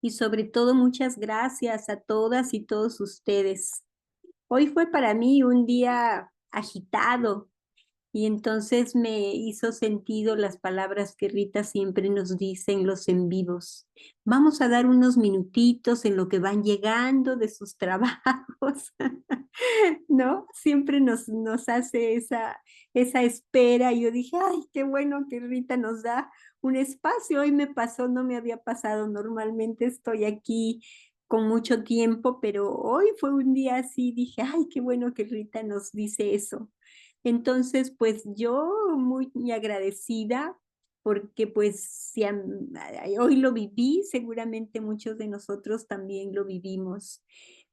y sobre todo muchas gracias a todas y todos ustedes. Hoy fue para mí un día agitado y entonces me hizo sentido las palabras que Rita siempre nos dice en los en vivos. Vamos a dar unos minutitos en lo que van llegando de sus trabajos, ¿no? Siempre nos hace esa espera. Y yo dije, ay, qué bueno que Rita nos da un espacio. Hoy me pasó, no me había pasado. Normalmente estoy aquí con mucho tiempo, pero hoy fue un día así. Dije, ay, qué bueno que Rita nos dice eso. Entonces, pues yo muy agradecida porque pues si hoy lo viví, seguramente muchos de nosotros también lo vivimos.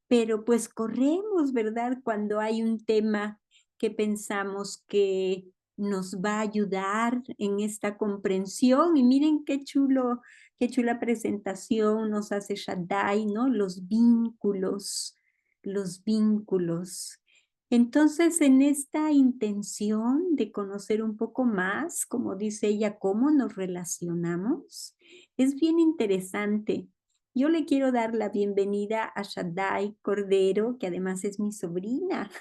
Pero pues corremos, ¿verdad? Cuando hay un tema que pensamos que nos va a ayudar en esta comprensión. Y miren qué chula presentación nos hace Shaddai, ¿no? Los vínculos. Entonces, en esta intención de conocer un poco más, como dice ella, cómo nos relacionamos, es bien interesante. Yo le quiero dar la bienvenida a Shaddai Cordero, que además es mi sobrina,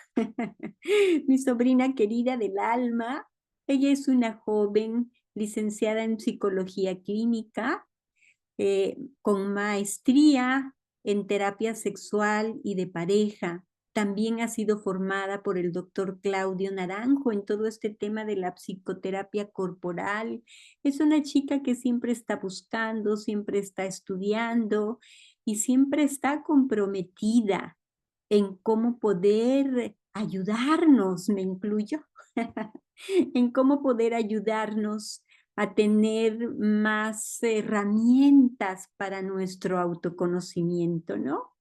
mi sobrina querida del alma. Ella es una joven licenciada en psicología clínica, con maestría en terapia sexual y de pareja. También ha sido formada por el doctor Claudio Naranjo en todo este tema de la psicoterapia corporal. Es una chica que siempre está buscando, siempre está estudiando y siempre está comprometida en cómo poder ayudarnos, me incluyo, en cómo poder ayudarnos a tener más herramientas para nuestro autoconocimiento, ¿no?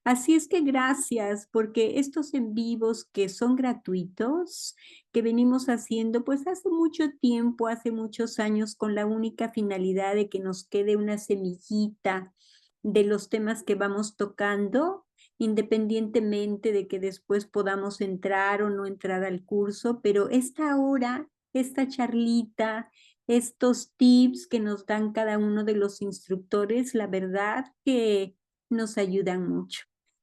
Así es que gracias, porque estos en vivos que son gratuitos, que venimos haciendo pues hace mucho tiempo, hace muchos años, con la única finalidad de que nos quede una semillita de los temas que vamos tocando, independientemente de que después podamos entrar o no entrar al curso, pero esta hora, esta charlita, estos tips que nos dan cada uno de los instructores, la verdad que nos ayudan mucho.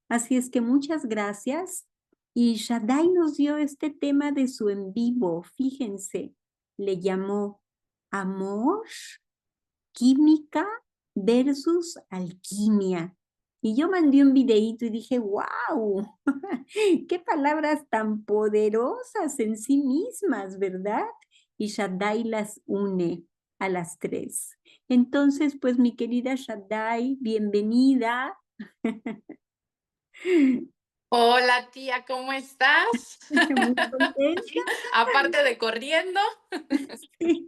Así es que muchas gracias. Y Shaddai nos dio este tema de su en vivo, fíjense, le llamó amor, química versus alquimia. Y yo mandé un videíto y dije, wow, qué palabras tan poderosas en sí mismas, ¿verdad? Y Shaddai las une a las tres. Entonces, pues mi querida Shaddai, bienvenida. Hola tía, ¿cómo estás? Muy contenta. Aparte de corriendo. Sí.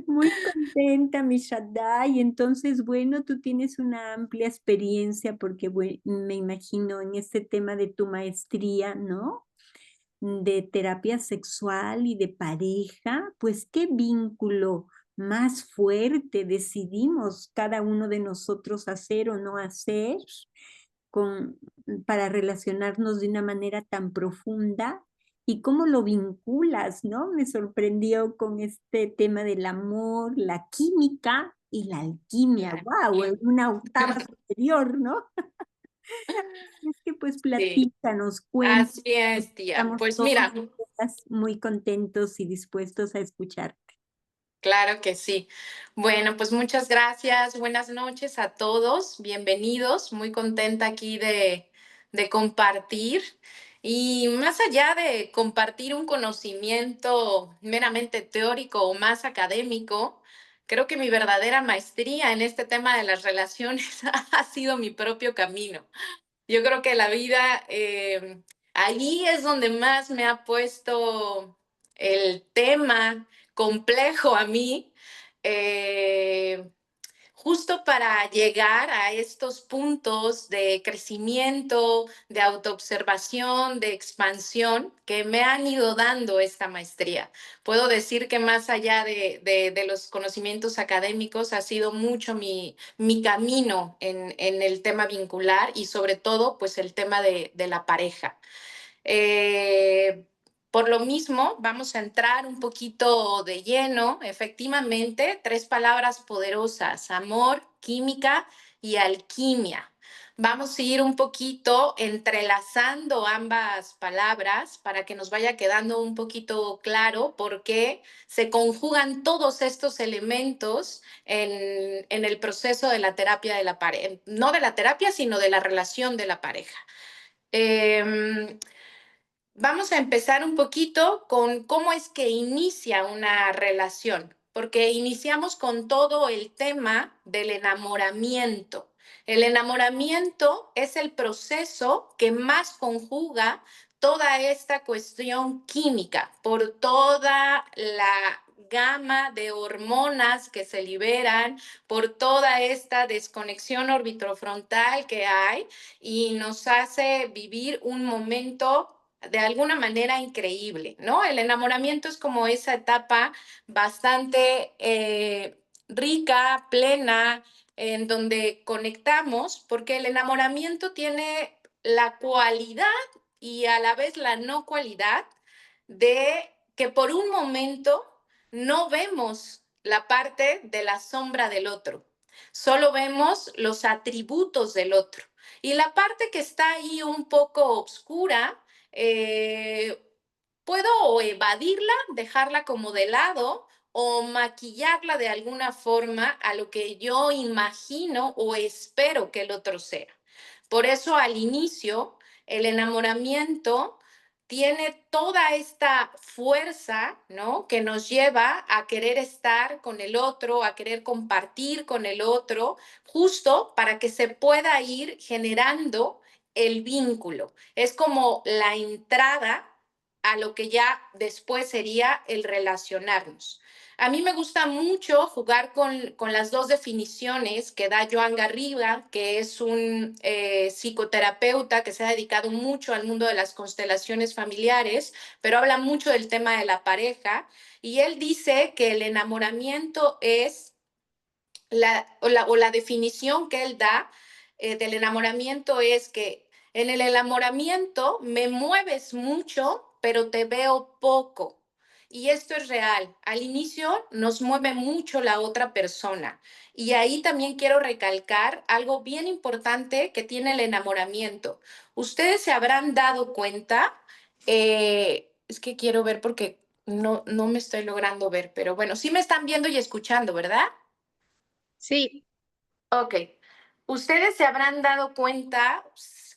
Muy contenta, mi Shaddai. Entonces, bueno, tú tienes una amplia experiencia porque me imagino en este tema de tu maestría, ¿no? De terapia sexual y de pareja, pues qué vínculo más fuerte decidimos cada uno de nosotros hacer o no hacer con, para relacionarnos de una manera tan profunda y cómo lo vinculas, ¿no? Me sorprendió con este tema del amor, la química y la alquimia. ¡Wow! En una octava superior, ¿no? Es que pues Sí, platícanos, cuéntanos, así es, tía. estamos Pues todos mira, muy contentos y dispuestos a escuchar. claro que sí. Bueno, pues muchas gracias. Buenas noches a todos. Bienvenidos. Muy contenta aquí de compartir. Y más allá de compartir un conocimiento meramente teórico o más académico, creo que mi verdadera maestría en este tema de las relaciones ha sido mi propio camino. Yo creo que la vida, allí es donde más me ha puesto el tema complejo a mí, eh, justo para llegar a estos puntos de crecimiento, de autoobservación, de expansión que me han ido dando esta maestría. Puedo decir que más allá de los conocimientos académicos ha sido mucho mi camino en el tema vincular y sobre todo pues el tema de la pareja. Eh, por lo mismo, vamos a entrar un poquito de lleno. Efectivamente, tres palabras poderosas: amor, química y alquimia. Vamos a ir un poquito entrelazando ambas palabras para que nos vaya quedando un poquito claro por qué se conjugan todos estos elementos en el proceso de la terapia de la pareja, no de la terapia, sino de la relación de la pareja. Em, Vamos a empezar un poquito con cómo es que inicia una relación, porque iniciamos con todo el tema del enamoramiento. El enamoramiento es el proceso que más conjuga toda esta cuestión química por toda la gama de hormonas que se liberan, por toda esta desconexión orbitofrontal que hay y nos hace vivir un momento de alguna manera increíble, ¿no? El enamoramiento es como esa etapa bastante rica, plena, en donde conectamos, porque el enamoramiento tiene la cualidad y a la vez la no cualidad de que por un momento no vemos la parte de la sombra del otro, solo vemos los atributos del otro. Y la parte que está ahí un poco oscura, eh, puedo o evadirla, dejarla como de lado o maquillarla de alguna forma a lo que yo imagino o espero que el otro sea. Por eso al inicio, el enamoramiento tiene toda esta fuerza, ¿no? Que nos lleva a querer estar con el otro, a querer compartir con el otro, justo para que se pueda ir generando el vínculo. Es como la entrada a lo que ya después sería el relacionarnos. A mí me gusta mucho jugar con las dos definiciones que da Joan Garriga, que es un psicoterapeuta que se ha dedicado mucho al mundo de las constelaciones familiares, pero habla mucho del tema de la pareja. Y él dice que el enamoramiento es la definición que él da del enamoramiento es que en el enamoramiento me mueves mucho, pero te veo poco. Y esto es real. Al inicio nos mueve mucho la otra persona. Y ahí también quiero recalcar algo bien importante que tiene el enamoramiento. Ustedes se habrán dado cuenta, es que quiero ver porque no me estoy logrando ver, pero bueno, sí me están viendo y escuchando, ¿verdad? Sí, Ok. Ustedes se habrán dado cuenta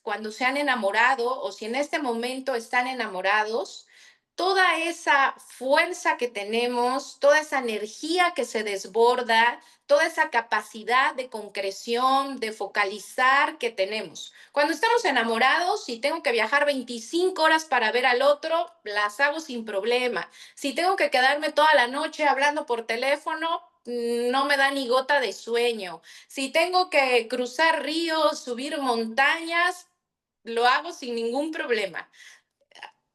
cuando se han enamorado o si en este momento están enamorados, toda esa fuerza que tenemos, toda esa energía que se desborda, toda esa capacidad de concreción, de focalizar que tenemos. Cuando estamos enamorados, si tengo que viajar 25 horas para ver al otro, las hago sin problema. Si tengo que quedarme toda la noche hablando por teléfono, no me da ni gota de sueño. Si tengo que cruzar ríos, subir montañas, lo hago sin ningún problema.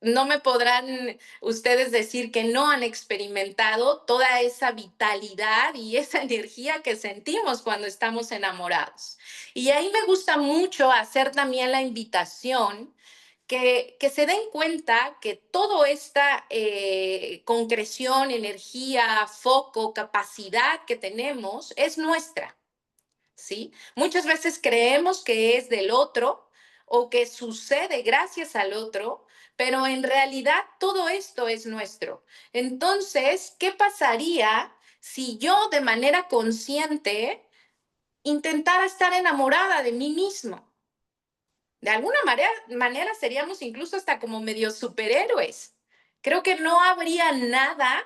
No me podrán ustedes decir que no han experimentado toda esa vitalidad y esa energía que sentimos cuando estamos enamorados. Y ahí me gusta mucho hacer también la invitación que se den cuenta que toda esta concreción, energía, foco, capacidad que tenemos es nuestra. ¿Sí? Muchas veces creemos que es del otro o que sucede gracias al otro, pero en realidad todo esto es nuestro. Entonces, ¿qué pasaría si yo de manera consciente intentara estar enamorada de mí mismo? De alguna manera seríamos incluso hasta como medio superhéroes. Creo que no habría nada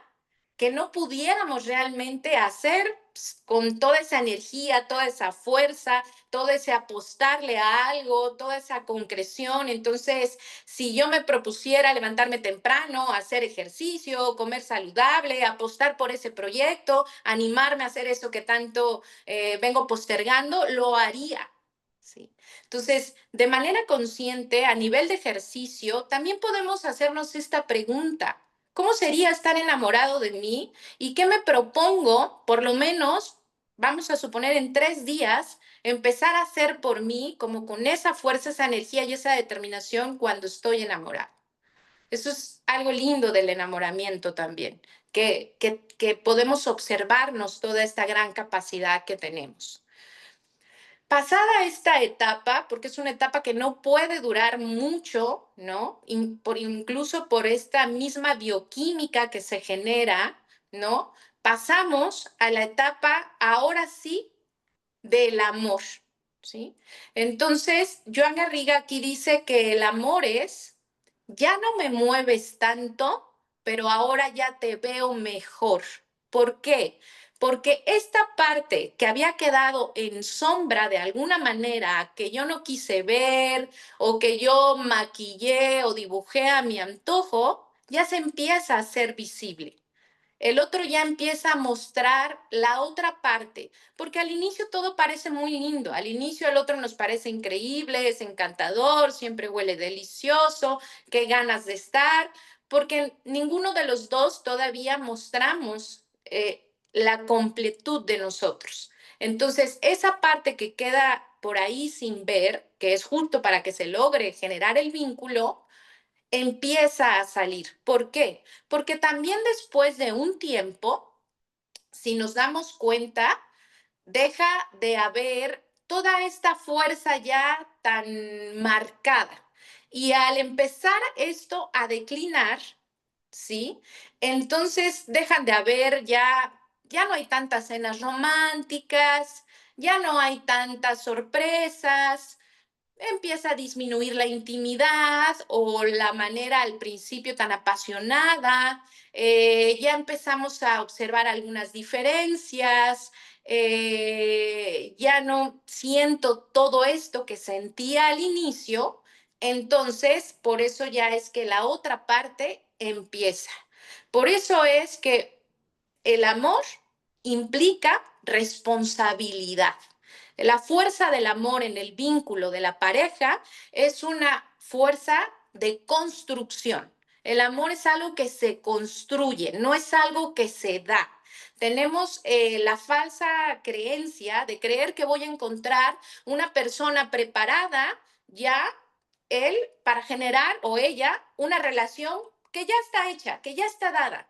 que no pudiéramos realmente hacer con toda esa energía, toda esa fuerza, todo ese apostarle a algo, toda esa concreción. Entonces, si yo me propusiera levantarme temprano, hacer ejercicio, comer saludable, apostar por ese proyecto, animarme a hacer eso que tanto vengo postergando, lo haría. ¿Sí? Entonces, de manera consciente, a nivel de ejercicio, también podemos hacernos esta pregunta. ¿Cómo sería estar enamorado de mí? ¿Y qué me propongo, por lo menos, vamos a suponer en 3 días, empezar a hacer por mí como con esa fuerza, esa energía y esa determinación cuando estoy enamorado? Eso es algo lindo del enamoramiento también, que podemos observarnos toda esta gran capacidad que tenemos. Pasada esta etapa, porque es una etapa que no puede durar mucho, ¿no? Incluso por esta misma bioquímica que se genera, ¿no? Pasamos a la etapa, ahora sí, del amor, ¿sí? Entonces, Joan Garriga aquí dice que el amor es, ya no me mueves tanto, pero ahora ya te veo mejor. ¿Por qué? Porque esta parte que había quedado en sombra de alguna manera, que yo no quise ver o que yo maquillé o dibujé a mi antojo, ya se empieza a hacer visible. El otro ya empieza a mostrar la otra parte, porque al inicio todo parece muy lindo, al inicio el otro nos parece increíble, es encantador, siempre huele delicioso, qué ganas de estar, porque ninguno de los dos todavía mostramos la completud de nosotros. Entonces, esa parte que queda por ahí sin ver, que es justo para que se logre generar el vínculo, empieza a salir. ¿Por qué? Porque también después de un tiempo, si nos damos cuenta, deja de haber toda esta fuerza ya tan marcada. Y al empezar esto a declinar, ¿sí? Entonces dejan de haber ya no hay tantas cenas románticas, ya no hay tantas sorpresas, empieza a disminuir la intimidad o la manera al principio tan apasionada, ya empezamos a observar algunas diferencias, ya no siento todo esto que sentía al inicio, entonces por eso ya es que la otra parte empieza. Por eso es que el amor implica responsabilidad. La fuerza del amor en el vínculo de la pareja es una fuerza de construcción. El amor es algo que se construye, no es algo que se da. Tenemos la falsa creencia de creer que voy a encontrar una persona preparada ya él para generar o ella una relación que ya está hecha, que ya está dada.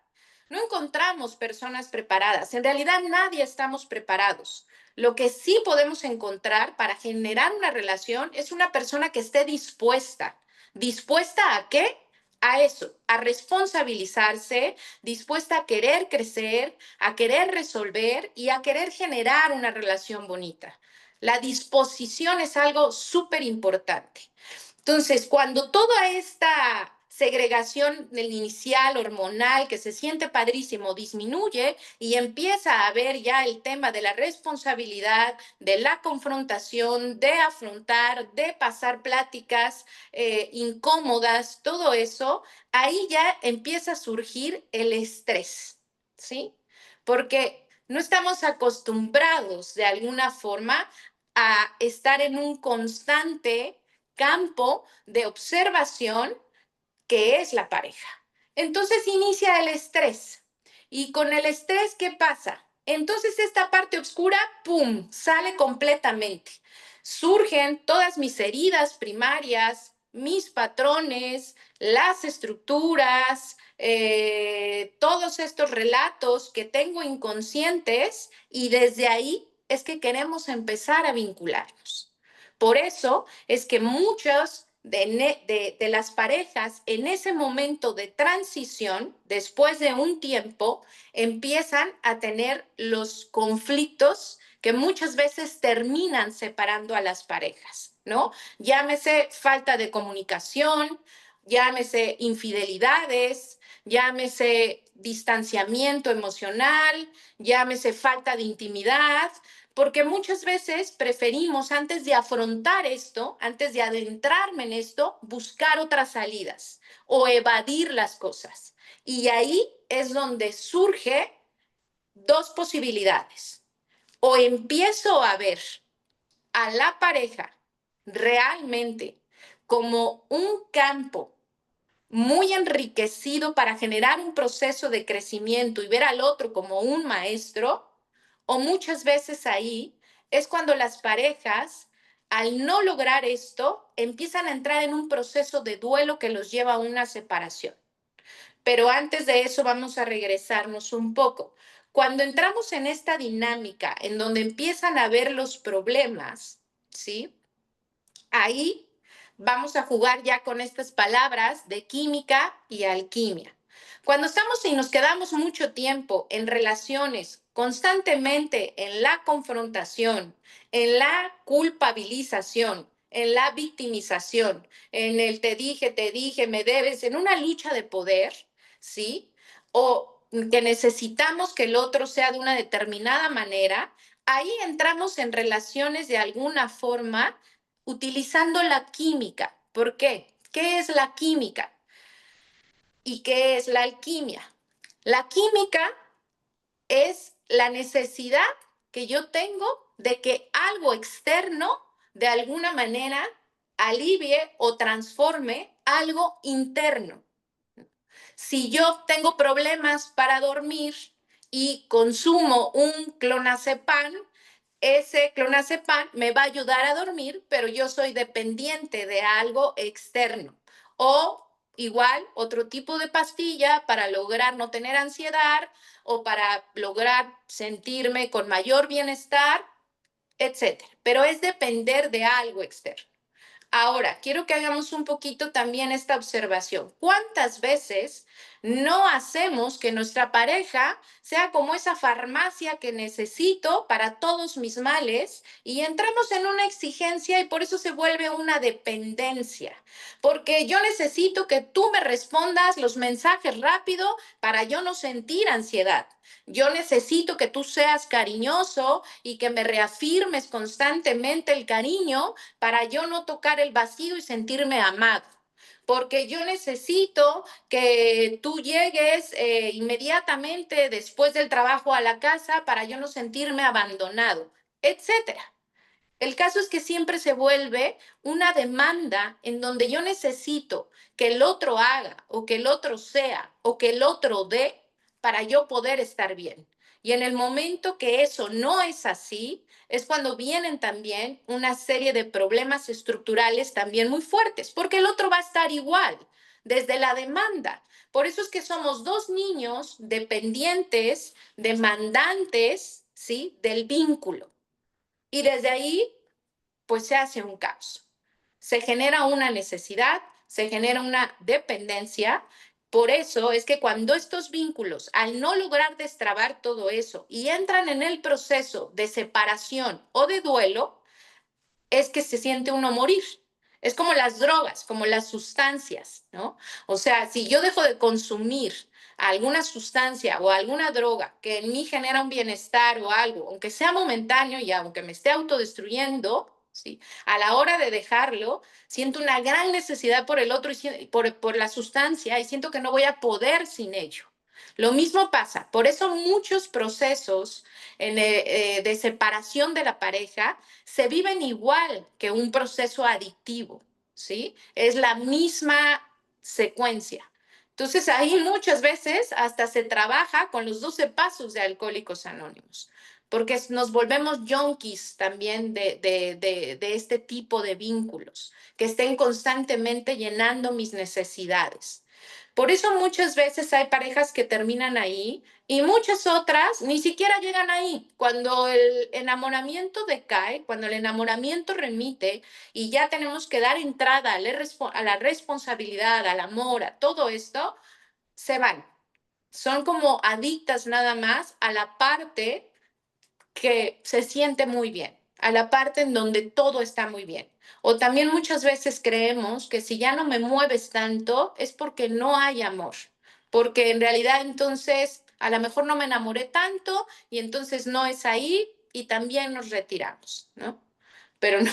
No encontramos personas preparadas. En realidad nadie estamos preparados. Lo que sí podemos encontrar para generar una relación es una persona que esté dispuesta. ¿Dispuesta a qué? A eso, a responsabilizarse, dispuesta a querer crecer, a querer resolver y a querer generar una relación bonita. La disposición es algo súper importante. Entonces, cuando toda esta segregación del inicial hormonal que se siente padrísimo disminuye y empieza a haber ya el tema de la responsabilidad, de la confrontación, de afrontar, de pasar pláticas incómodas, todo eso, ahí ya empieza a surgir el estrés, ¿sí? Porque no estamos acostumbrados de alguna forma a estar en un constante campo de observación que es la pareja. Entonces inicia el estrés. Y con el estrés, ¿qué pasa? Entonces esta parte oscura, ¡pum!, sale completamente. Surgen todas mis heridas primarias, mis patrones, las estructuras, todos estos relatos que tengo inconscientes y desde ahí es que queremos empezar a vincularnos. Por eso es que muchos de las parejas en ese momento de transición, después de un tiempo, empiezan a tener los conflictos que muchas veces terminan separando a las parejas, ¿no? Llámese falta de comunicación, llámese infidelidades, llámese distanciamiento emocional, llámese falta de intimidad, porque muchas veces preferimos, antes de afrontar esto, antes de adentrarme en esto, buscar otras salidas o evadir las cosas. Y ahí es donde surge dos posibilidades. O empiezo a ver a la pareja realmente como un campo muy enriquecido para generar un proceso de crecimiento y ver al otro como un maestro, o muchas veces ahí es cuando las parejas, al no lograr esto, empiezan a entrar en un proceso de duelo que los lleva a una separación. Pero antes de eso vamos a regresarnos un poco. Cuando entramos en esta dinámica en donde empiezan a ver los problemas, ¿sí? Ahí vamos a jugar ya con estas palabras de química y alquimia. Cuando estamos y nos quedamos mucho tiempo en relaciones, constantemente en la confrontación, en la culpabilización, en la victimización, en el te dije, me debes, en una lucha de poder, ¿sí? O que necesitamos que el otro sea de una determinada manera, ahí entramos en relaciones de alguna forma utilizando la química. ¿Por qué? ¿Qué es la química? ¿Y qué es la alquimia? La química es la necesidad que yo tengo de que algo externo de alguna manera alivie o transforme algo interno. Si yo tengo problemas para dormir y consumo un clonazepam, ese clonazepam me va a ayudar a dormir, pero yo soy dependiente de algo externo. O igual, otro tipo de pastilla para lograr no tener ansiedad o para lograr sentirme con mayor bienestar, etcétera. Pero es depender de algo externo. Ahora, quiero que hagamos un poquito también esta observación. ¿Cuántas veces no hacemos que nuestra pareja sea como esa farmacia que necesito para todos mis males y entramos en una exigencia y por eso se vuelve una dependencia? Porque yo necesito que tú me respondas los mensajes rápido para yo no sentir ansiedad. Yo necesito que tú seas cariñoso y que me reafirmes constantemente el cariño para yo no tocar el vacío y sentirme amado. Porque yo necesito que tú llegues inmediatamente después del trabajo a la casa para yo no sentirme abandonado, etcétera. El caso es que siempre se vuelve una demanda en donde yo necesito que el otro haga o que el otro sea o que el otro dé para yo poder estar bien. Y en el momento que eso no es así, es cuando vienen también una serie de problemas estructurales también muy fuertes, porque el otro va a estar igual desde la demanda. Por eso es que somos dos niños dependientes, demandantes, ¿sí? Del vínculo. Y desde ahí, pues se hace un caos. Se genera una necesidad, se genera una dependencia. Por eso es que cuando estos vínculos, al no lograr destrabar todo eso y entran en el proceso de separación o de duelo, es que se siente uno morir. Es como las drogas, como las sustancias, ¿no? O sea, si yo dejo de consumir alguna sustancia o alguna droga que en mí genera un bienestar o algo, aunque sea momentáneo y aunque me esté autodestruyendo, ¿sí? A la hora de dejarlo, siento una gran necesidad por el otro y por la sustancia y siento que no voy a poder sin ello. Lo mismo pasa, por eso muchos procesos de separación de la pareja se viven igual que un proceso adictivo, ¿sí? Es la misma secuencia. Entonces, ahí muchas veces hasta se trabaja con los 12 pasos de Alcohólicos Anónimos, porque nos volvemos junkies también de este tipo de vínculos, que estén constantemente llenando mis necesidades. Por eso muchas veces hay parejas que terminan ahí y muchas otras ni siquiera llegan ahí. Cuando el enamoramiento decae, cuando el enamoramiento remite y ya tenemos que dar entrada a la responsabilidad, al amor, a todo esto, se van. Son como adictas nada más a la parte que se siente muy bien, a la parte en donde todo está muy bien. O también muchas veces creemos que si ya no me mueves tanto es porque no hay amor, porque en realidad entonces a lo mejor no me enamoré tanto y entonces no es ahí y también nos retiramos, ¿no? Pero no,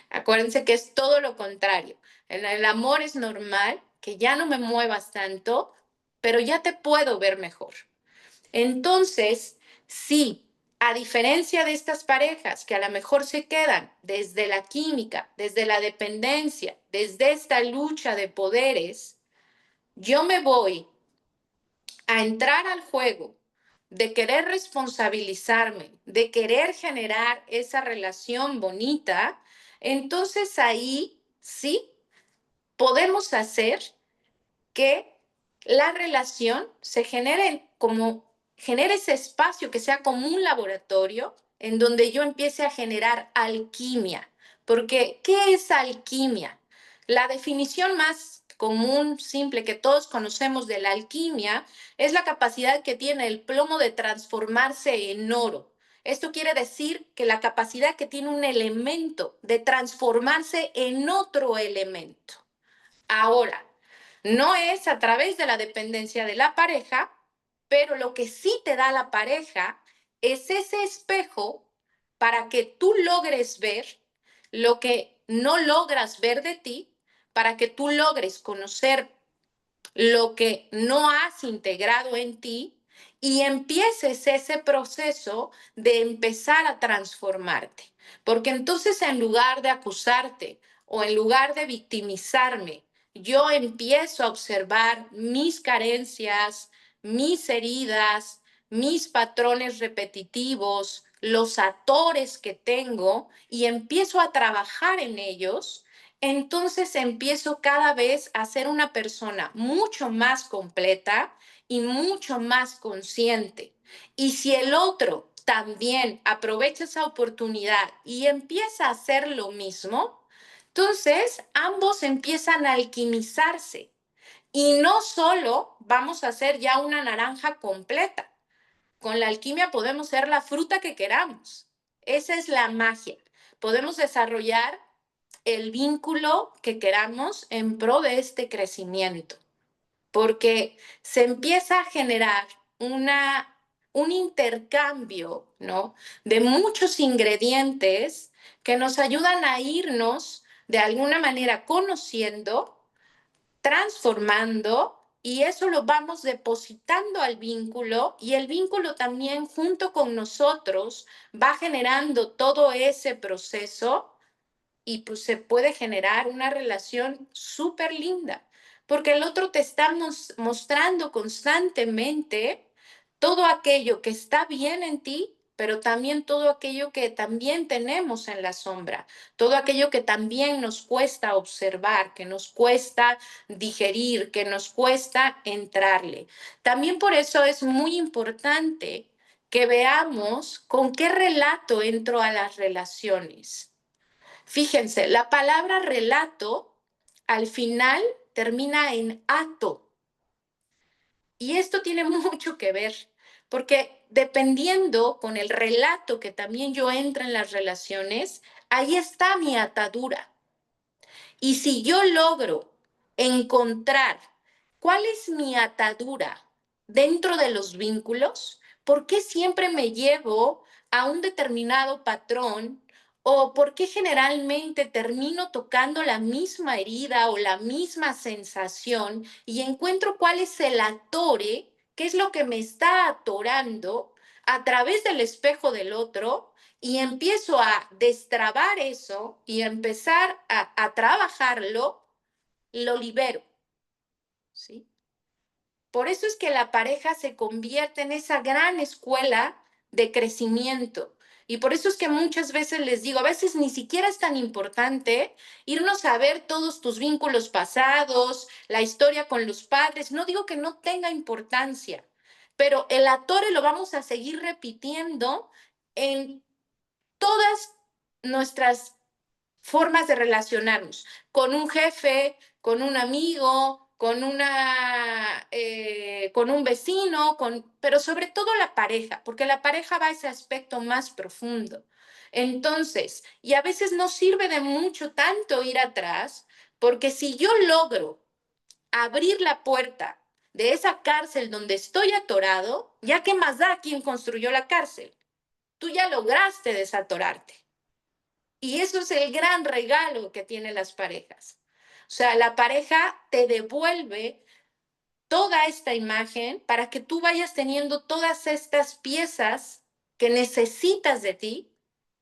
acuérdense que es todo lo contrario. En el amor es normal que ya no me muevas tanto, pero ya te puedo ver mejor. Entonces, sí, a diferencia de estas parejas que a lo mejor se quedan desde la química, desde la dependencia, desde esta lucha de poderes, yo me voy a entrar al juego de querer responsabilizarme, de querer generar esa relación bonita, entonces ahí sí podemos hacer que la relación se genere ese espacio que sea como un laboratorio en donde yo empiece a generar alquimia. Porque, ¿qué es alquimia? La definición más común, simple, que todos conocemos de la alquimia es la capacidad que tiene el plomo de transformarse en oro. Esto quiere decir que la capacidad que tiene un elemento de transformarse en otro elemento. Ahora, no es a través de la dependencia de la pareja, pero lo que sí te da la pareja es ese espejo para que tú logres ver lo que no logras ver de ti, para que tú logres conocer lo que no has integrado en ti y empieces ese proceso de empezar a transformarte. Porque entonces en lugar de acusarte o en lugar de victimizarme, yo empiezo a observar mis carencias, mis heridas, mis patrones repetitivos, los atores que tengo y empiezo a trabajar en ellos. Entonces empiezo cada vez a ser una persona mucho más completa y mucho más consciente. Y si el otro también aprovecha esa oportunidad y empieza a hacer lo mismo, entonces ambos empiezan a alquimizarse. Y no solo vamos a ser ya una naranja completa. Con la alquimia podemos ser la fruta que queramos. Esa es la magia. Podemos desarrollar el vínculo que queramos en pro de este crecimiento, porque se empieza a generar un intercambio, ¿no? De muchos ingredientes que nos ayudan a irnos de alguna manera conociendo, transformando, y eso lo vamos depositando al vínculo y el vínculo también junto con nosotros va generando todo ese proceso y pues se puede generar una relación súper linda, porque el otro te está mostrando constantemente todo aquello que está bien en ti, pero también todo aquello que también tenemos en la sombra, todo aquello que también nos cuesta observar, que nos cuesta digerir, que nos cuesta entrarle. También por eso es muy importante que veamos con qué relato entro a las relaciones. Fíjense, la palabra relato al final termina en ato. Y esto tiene mucho que ver, porque dependiendo con el relato que también yo entro en las relaciones, ahí está mi atadura. Y si yo logro encontrar cuál es mi atadura dentro de los vínculos, ¿por qué siempre me llevo a un determinado patrón? ¿O por qué generalmente termino tocando la misma herida o la misma sensación y encuentro cuál es el atore, qué es lo que me está atorando a través del espejo del otro? Y empiezo a destrabar eso y empezar a trabajarlo, lo libero, ¿sí? Por eso es que la pareja se convierte en esa gran escuela de crecimiento. Y por eso es que muchas veces les digo, a veces ni siquiera es tan importante irnos a ver todos tus vínculos pasados, la historia con los padres. No digo que no tenga importancia, pero el atore lo vamos a seguir repitiendo en todas nuestras formas de relacionarnos con un jefe, con un amigo, con un vecino, pero sobre todo la pareja, porque la pareja va a ese aspecto más profundo. Entonces, y a veces no sirve de mucho tanto ir atrás, porque si yo logro abrir la puerta de esa cárcel donde estoy atorado, ya qué más da quién construyó la cárcel. Tú ya lograste desatorarte. Y eso es el gran regalo que tienen las parejas. O sea, la pareja te devuelve toda esta imagen para que tú vayas teniendo todas estas piezas que necesitas de ti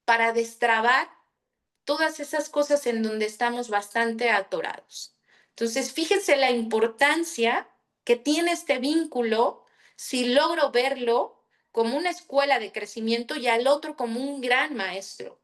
para destrabar todas esas cosas en donde estamos bastante atorados. Entonces, fíjense la importancia que tiene este vínculo si logro verlo como una escuela de crecimiento y al otro como un gran maestro.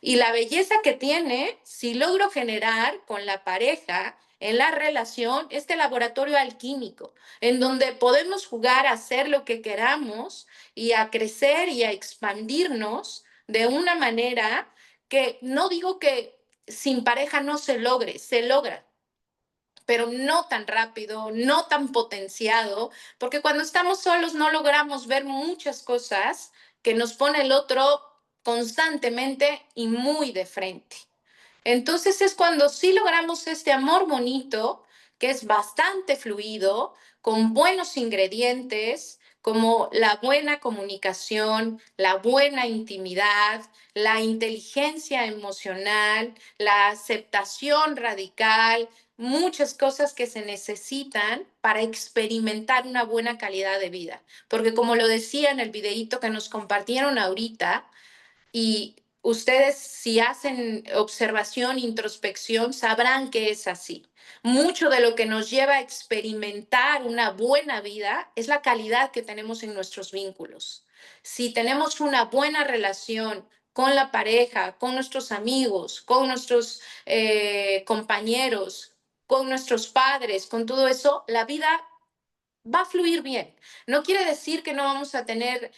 Y la belleza que tiene, si logro generar con la pareja en la relación este laboratorio alquímico, en donde podemos jugar a hacer lo que queramos y a crecer y a expandirnos de una manera que no digo que sin pareja no se logre, se logra, pero no tan rápido, no tan potenciado, porque cuando estamos solos no logramos ver muchas cosas que nos pone el otro constantemente y muy de frente. Entonces es cuando sí logramos este amor bonito, que es bastante fluido, con buenos ingredientes, como la buena comunicación, la buena intimidad, la inteligencia emocional, la aceptación radical, muchas cosas que se necesitan para experimentar una buena calidad de vida. Porque como lo decía en el videíto que nos compartieron ahorita, y ustedes, si hacen observación, introspección, sabrán que es así. Mucho de lo que nos lleva a experimentar una buena vida es la calidad que tenemos en nuestros vínculos. Si tenemos una buena relación con la pareja, con nuestros amigos, con nuestros compañeros, con nuestros padres, con todo eso, la vida va a fluir bien. No quiere decir que no vamos a tener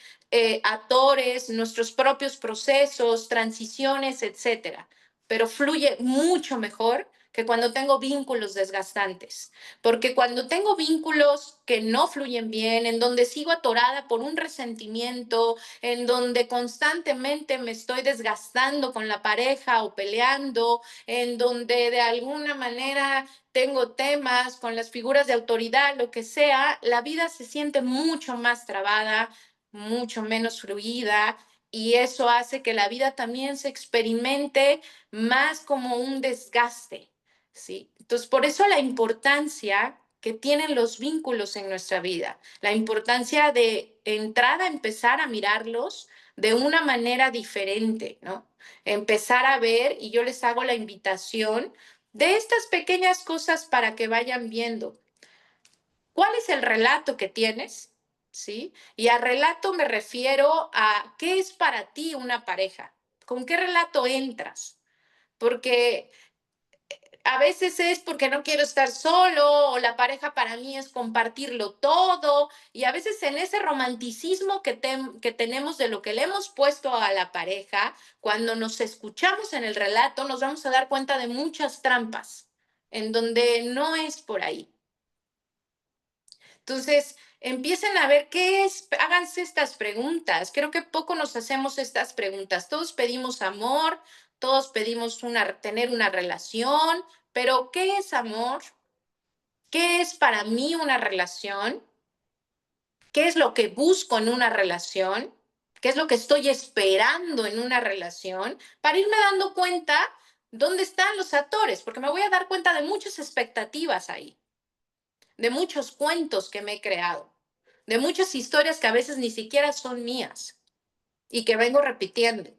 atores, nuestros propios procesos, transiciones, etcétera, pero fluye mucho mejor que cuando tengo vínculos desgastantes. Porque cuando tengo vínculos que no fluyen bien, en donde sigo atorada por un resentimiento, en donde constantemente me estoy desgastando con la pareja o peleando, en donde de alguna manera tengo temas con las figuras de autoridad, lo que sea, la vida se siente mucho más trabada, mucho menos fluida, y eso hace que la vida también se experimente más como un desgaste, ¿sí? Entonces, por eso la importancia que tienen los vínculos en nuestra vida, la importancia de entrar a empezar a mirarlos de una manera diferente, ¿no? Empezar a ver, y yo les hago la invitación de estas pequeñas cosas para que vayan viendo cuál es el relato que tienes, ¿sí? Y a relato me refiero a qué es para ti una pareja, con qué relato entras, porque a veces es porque no quiero estar solo o la pareja para mí es compartirlo todo y a veces en ese romanticismo que tenemos de lo que le hemos puesto a la pareja, cuando nos escuchamos en el relato nos vamos a dar cuenta de muchas trampas en donde no es por ahí. Entonces, empiecen a ver qué es, háganse estas preguntas. Creo que poco nos hacemos estas preguntas. Todos pedimos amor, todos pedimos tener una relación, pero ¿qué es amor? ¿Qué es para mí una relación? ¿Qué es lo que busco en una relación? ¿Qué es lo que estoy esperando en una relación? Para irme dando cuenta dónde están los actores, porque me voy a dar cuenta de muchas expectativas ahí, de muchos cuentos que me he creado, de muchas historias que a veces ni siquiera son mías y que vengo repitiendo.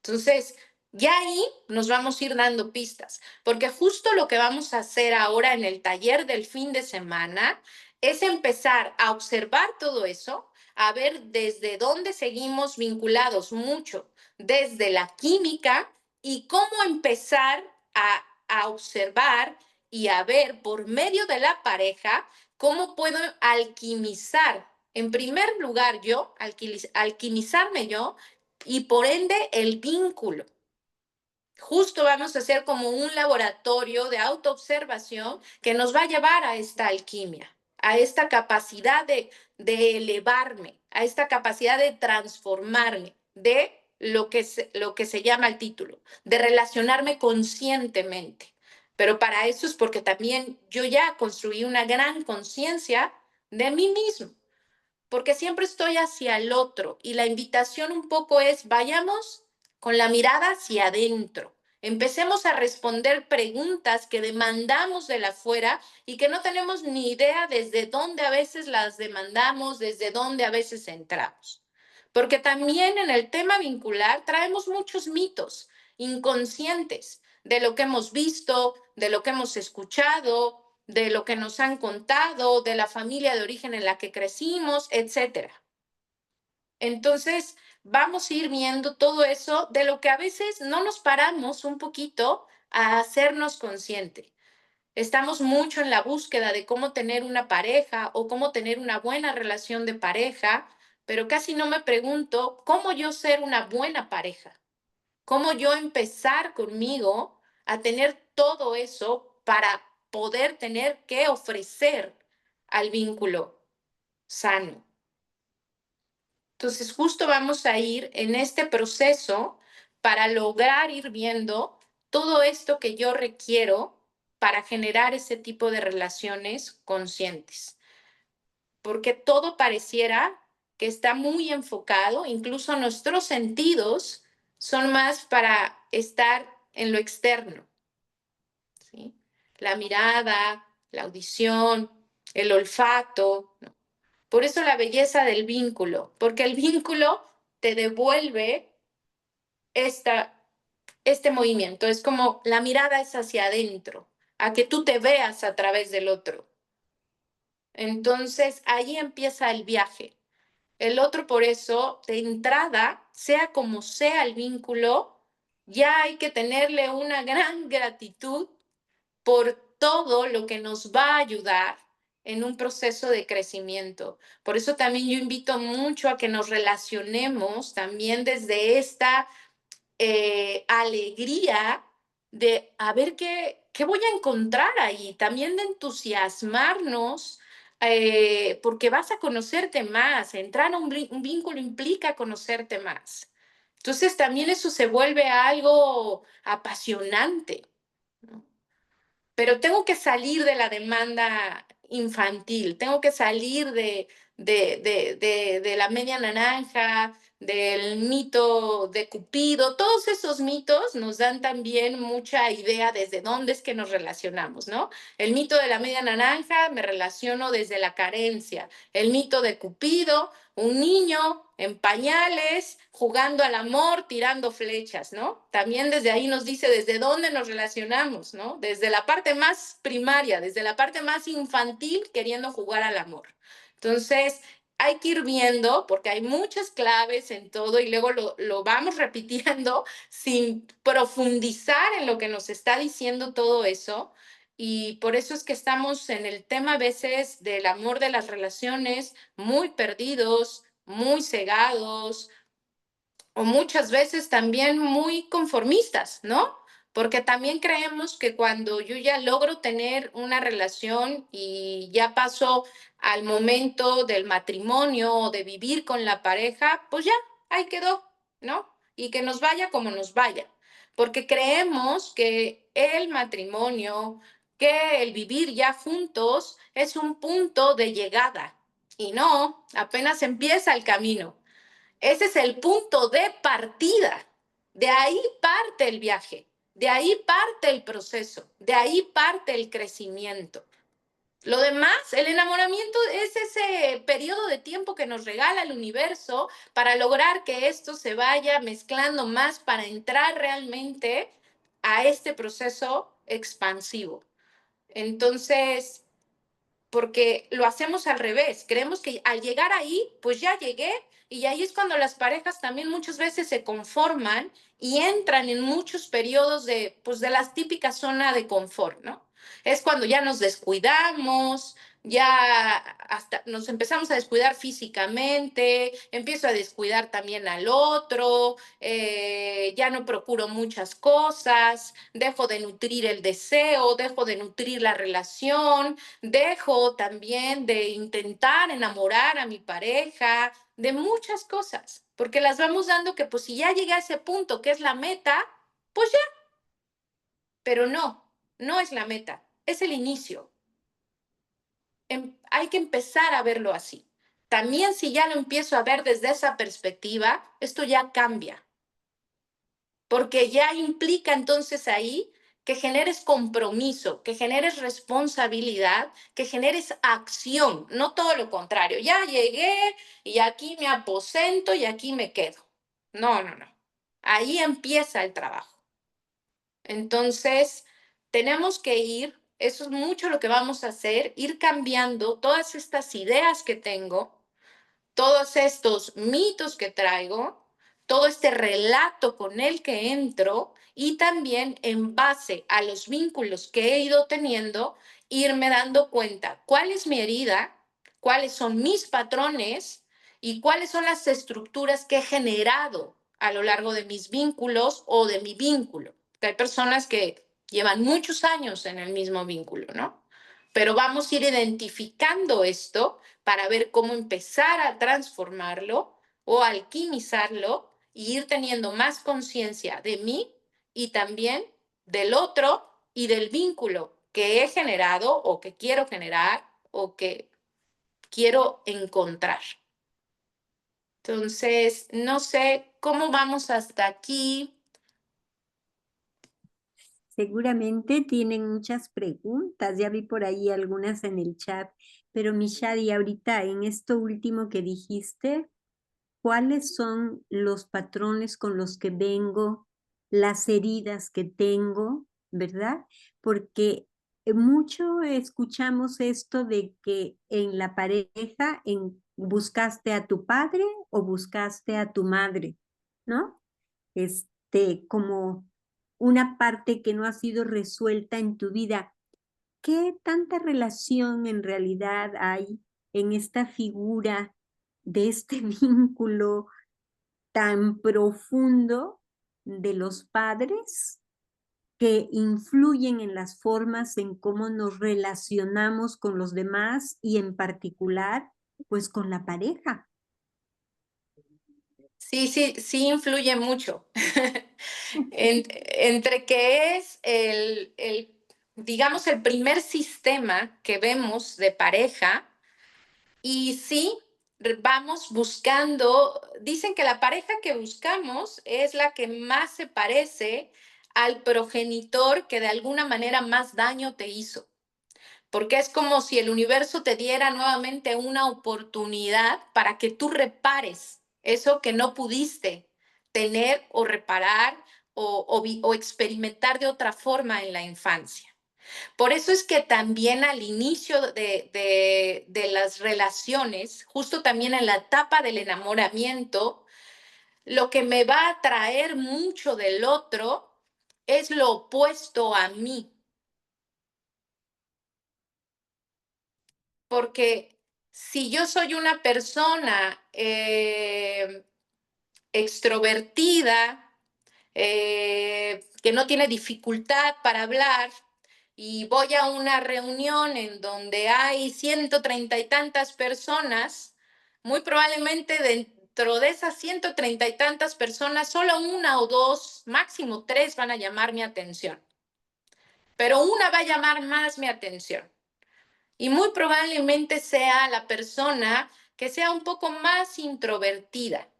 Entonces, ya ahí nos vamos a ir dando pistas, porque justo lo que vamos a hacer ahora en el taller del fin de semana es empezar a observar todo eso, a ver desde dónde seguimos vinculados mucho, desde la química y cómo empezar a observar y a ver por medio de la pareja cómo puedo alquimizar. En primer lugar, yo, alquimizarme yo y por ende el vínculo. Justo vamos a hacer como un laboratorio de autoobservación que nos va a llevar a esta alquimia, a esta capacidad de elevarme, a esta capacidad de transformarme, de lo que se llama el título, de relacionarme conscientemente. Pero para eso es porque también yo ya construí una gran conciencia de mí mismo porque siempre estoy hacia el otro y la invitación un poco es vayamos con la mirada hacia adentro. Empecemos a responder preguntas que demandamos de la afuera y que no tenemos ni idea desde dónde a veces las demandamos, desde dónde a veces entramos. Porque también en el tema vincular traemos muchos mitos inconscientes de lo que hemos visto, de lo que hemos escuchado, de lo que nos han contado, de la familia de origen en la que crecimos, etcétera. Entonces, vamos a ir viendo todo eso de lo que a veces no nos paramos un poquito a hacernos consciente. Estamos mucho en la búsqueda de cómo tener una pareja o cómo tener una buena relación de pareja, pero casi no me pregunto cómo yo ser una buena pareja. cómo yo empezar conmigo a tener todo eso para poder tener que ofrecer al vínculo sano. Entonces, justo vamos a ir en este proceso para lograr ir viendo todo esto que yo requiero para generar ese tipo de relaciones conscientes. Porque todo pareciera que está muy enfocado, incluso nuestros sentidos son más para estar en lo externo, ¿sí? La mirada, la audición, el olfato, ¿no? Por eso la belleza del vínculo, porque el vínculo te devuelve esta, este movimiento. Es como la mirada es hacia adentro, a que tú te veas a través del otro. Entonces ahí empieza el viaje. El otro, por eso, de entrada, sea como sea el vínculo, ya hay que tenerle una gran gratitud por todo lo que nos va a ayudar en un proceso de crecimiento. Por eso también yo invito mucho a que nos relacionemos también desde esta alegría de a ver qué voy a encontrar ahí, también de entusiasmarnos, porque vas a conocerte más, entrar a un vínculo implica conocerte más. Entonces también eso se vuelve algo apasionante, ¿no? Pero tengo que salir de la demanda infantil, tengo que salir de la media naranja, del mito de Cupido. Todos esos mitos nos dan también mucha idea desde dónde es que nos relacionamos, ¿no? El mito de la media naranja, me relaciono desde la carencia. El mito de Cupido, un niño en pañales, jugando al amor, tirando flechas, ¿no? También desde ahí nos dice desde dónde nos relacionamos, ¿no? Desde la parte más primaria, desde la parte más infantil, queriendo jugar al amor. Entonces, hay que ir viendo, porque hay muchas claves en todo y luego lo vamos repitiendo sin profundizar en lo que nos está diciendo todo eso. Y por eso es que estamos en el tema a veces del amor de las relaciones muy perdidos, muy cegados, o muchas veces también muy conformistas, ¿no? Porque también creemos que cuando yo ya logro tener una relación y ya paso al momento del matrimonio o de vivir con la pareja, pues ya, ahí quedó, ¿no? Y que nos vaya como nos vaya. Porque creemos que el matrimonio, que el vivir ya juntos es un punto de llegada. Y no, apenas empieza el camino. Ese es el punto de partida. De ahí parte el viaje, de ahí parte el proceso, de ahí parte el crecimiento. Lo demás, el enamoramiento es ese periodo de tiempo que nos regala el universo para lograr que esto se vaya mezclando más para entrar realmente a este proceso expansivo. Entonces, porque lo hacemos al revés. Creemos que al llegar ahí, pues ya llegué. Y ahí es cuando las parejas también muchas veces se conforman y entran en muchos periodos pues de las típicas zona de confort, ¿no? Es cuando ya nos descuidamos, ya hasta nos empezamos a descuidar físicamente, empiezo a descuidar también al otro, ya no procuro muchas cosas, dejo de nutrir el deseo, dejo de nutrir la relación, dejo también de intentar enamorar a mi pareja, de muchas cosas, porque las vamos dando que pues si ya llegué a ese punto que es la meta, pues ya, pero no, no es la meta, es el inicio. Hay que empezar a verlo así. También si ya lo empiezo a ver desde esa perspectiva, esto ya cambia, porque ya implica entonces ahí que generes compromiso, que generes responsabilidad, que generes acción, no todo lo contrario. Ya llegué y aquí me aposento y aquí me quedo. No, no, no. Ahí empieza el trabajo. Entonces, tenemos que ir, eso es mucho lo que vamos a hacer, ir cambiando todas estas ideas que tengo, todos estos mitos que traigo, todo este relato con el que entro y también en base a los vínculos que he ido teniendo, irme dando cuenta cuál es mi herida, cuáles son mis patrones y cuáles son las estructuras que he generado a lo largo de mis vínculos o de mi vínculo. Que hay personas que llevan muchos años en el mismo vínculo, ¿no? Pero vamos a ir identificando esto para ver cómo empezar a transformarlo o alquimizarlo y ir teniendo más conciencia de mí y también del otro y del vínculo que he generado o que quiero generar o que quiero encontrar. Entonces, no sé cómo vamos hasta aquí. Seguramente tienen muchas preguntas, ya vi por ahí algunas en el chat, pero Mishadi, ahorita en esto último que dijiste, ¿cuáles son los patrones con los que vengo, las heridas que tengo, verdad? Porque mucho escuchamos esto de que en la pareja buscaste a tu padre o buscaste a tu madre, ¿no? Como una parte que no ha sido resuelta en tu vida. ¿Qué tanta relación en realidad hay en esta figura de este vínculo tan profundo de los padres que influyen en las formas en cómo nos relacionamos con los demás y en particular, pues con la pareja? Sí, sí, sí influye mucho. Entre que es digamos, el primer sistema que vemos de pareja y sí, vamos buscando, dicen que la pareja que buscamos es la que más se parece al progenitor que de alguna manera más daño te hizo, porque es como si el universo te diera nuevamente una oportunidad para que tú repares eso que no pudiste tener o reparar o experimentar de otra forma en la infancia. Por eso es que también al inicio de las relaciones, justo también en la etapa del enamoramiento, lo que me va a atraer mucho del otro es lo opuesto a mí. Porque si yo soy una persona extrovertida, que no tiene dificultad para hablar, y voy a una reunión en donde hay 130 y tantas personas, muy probablemente dentro de esas 130 y tantas personas, solo una o dos, máximo tres van a llamar mi atención. Pero una va a llamar más mi atención. Y muy probablemente sea la persona que sea un poco más introvertida.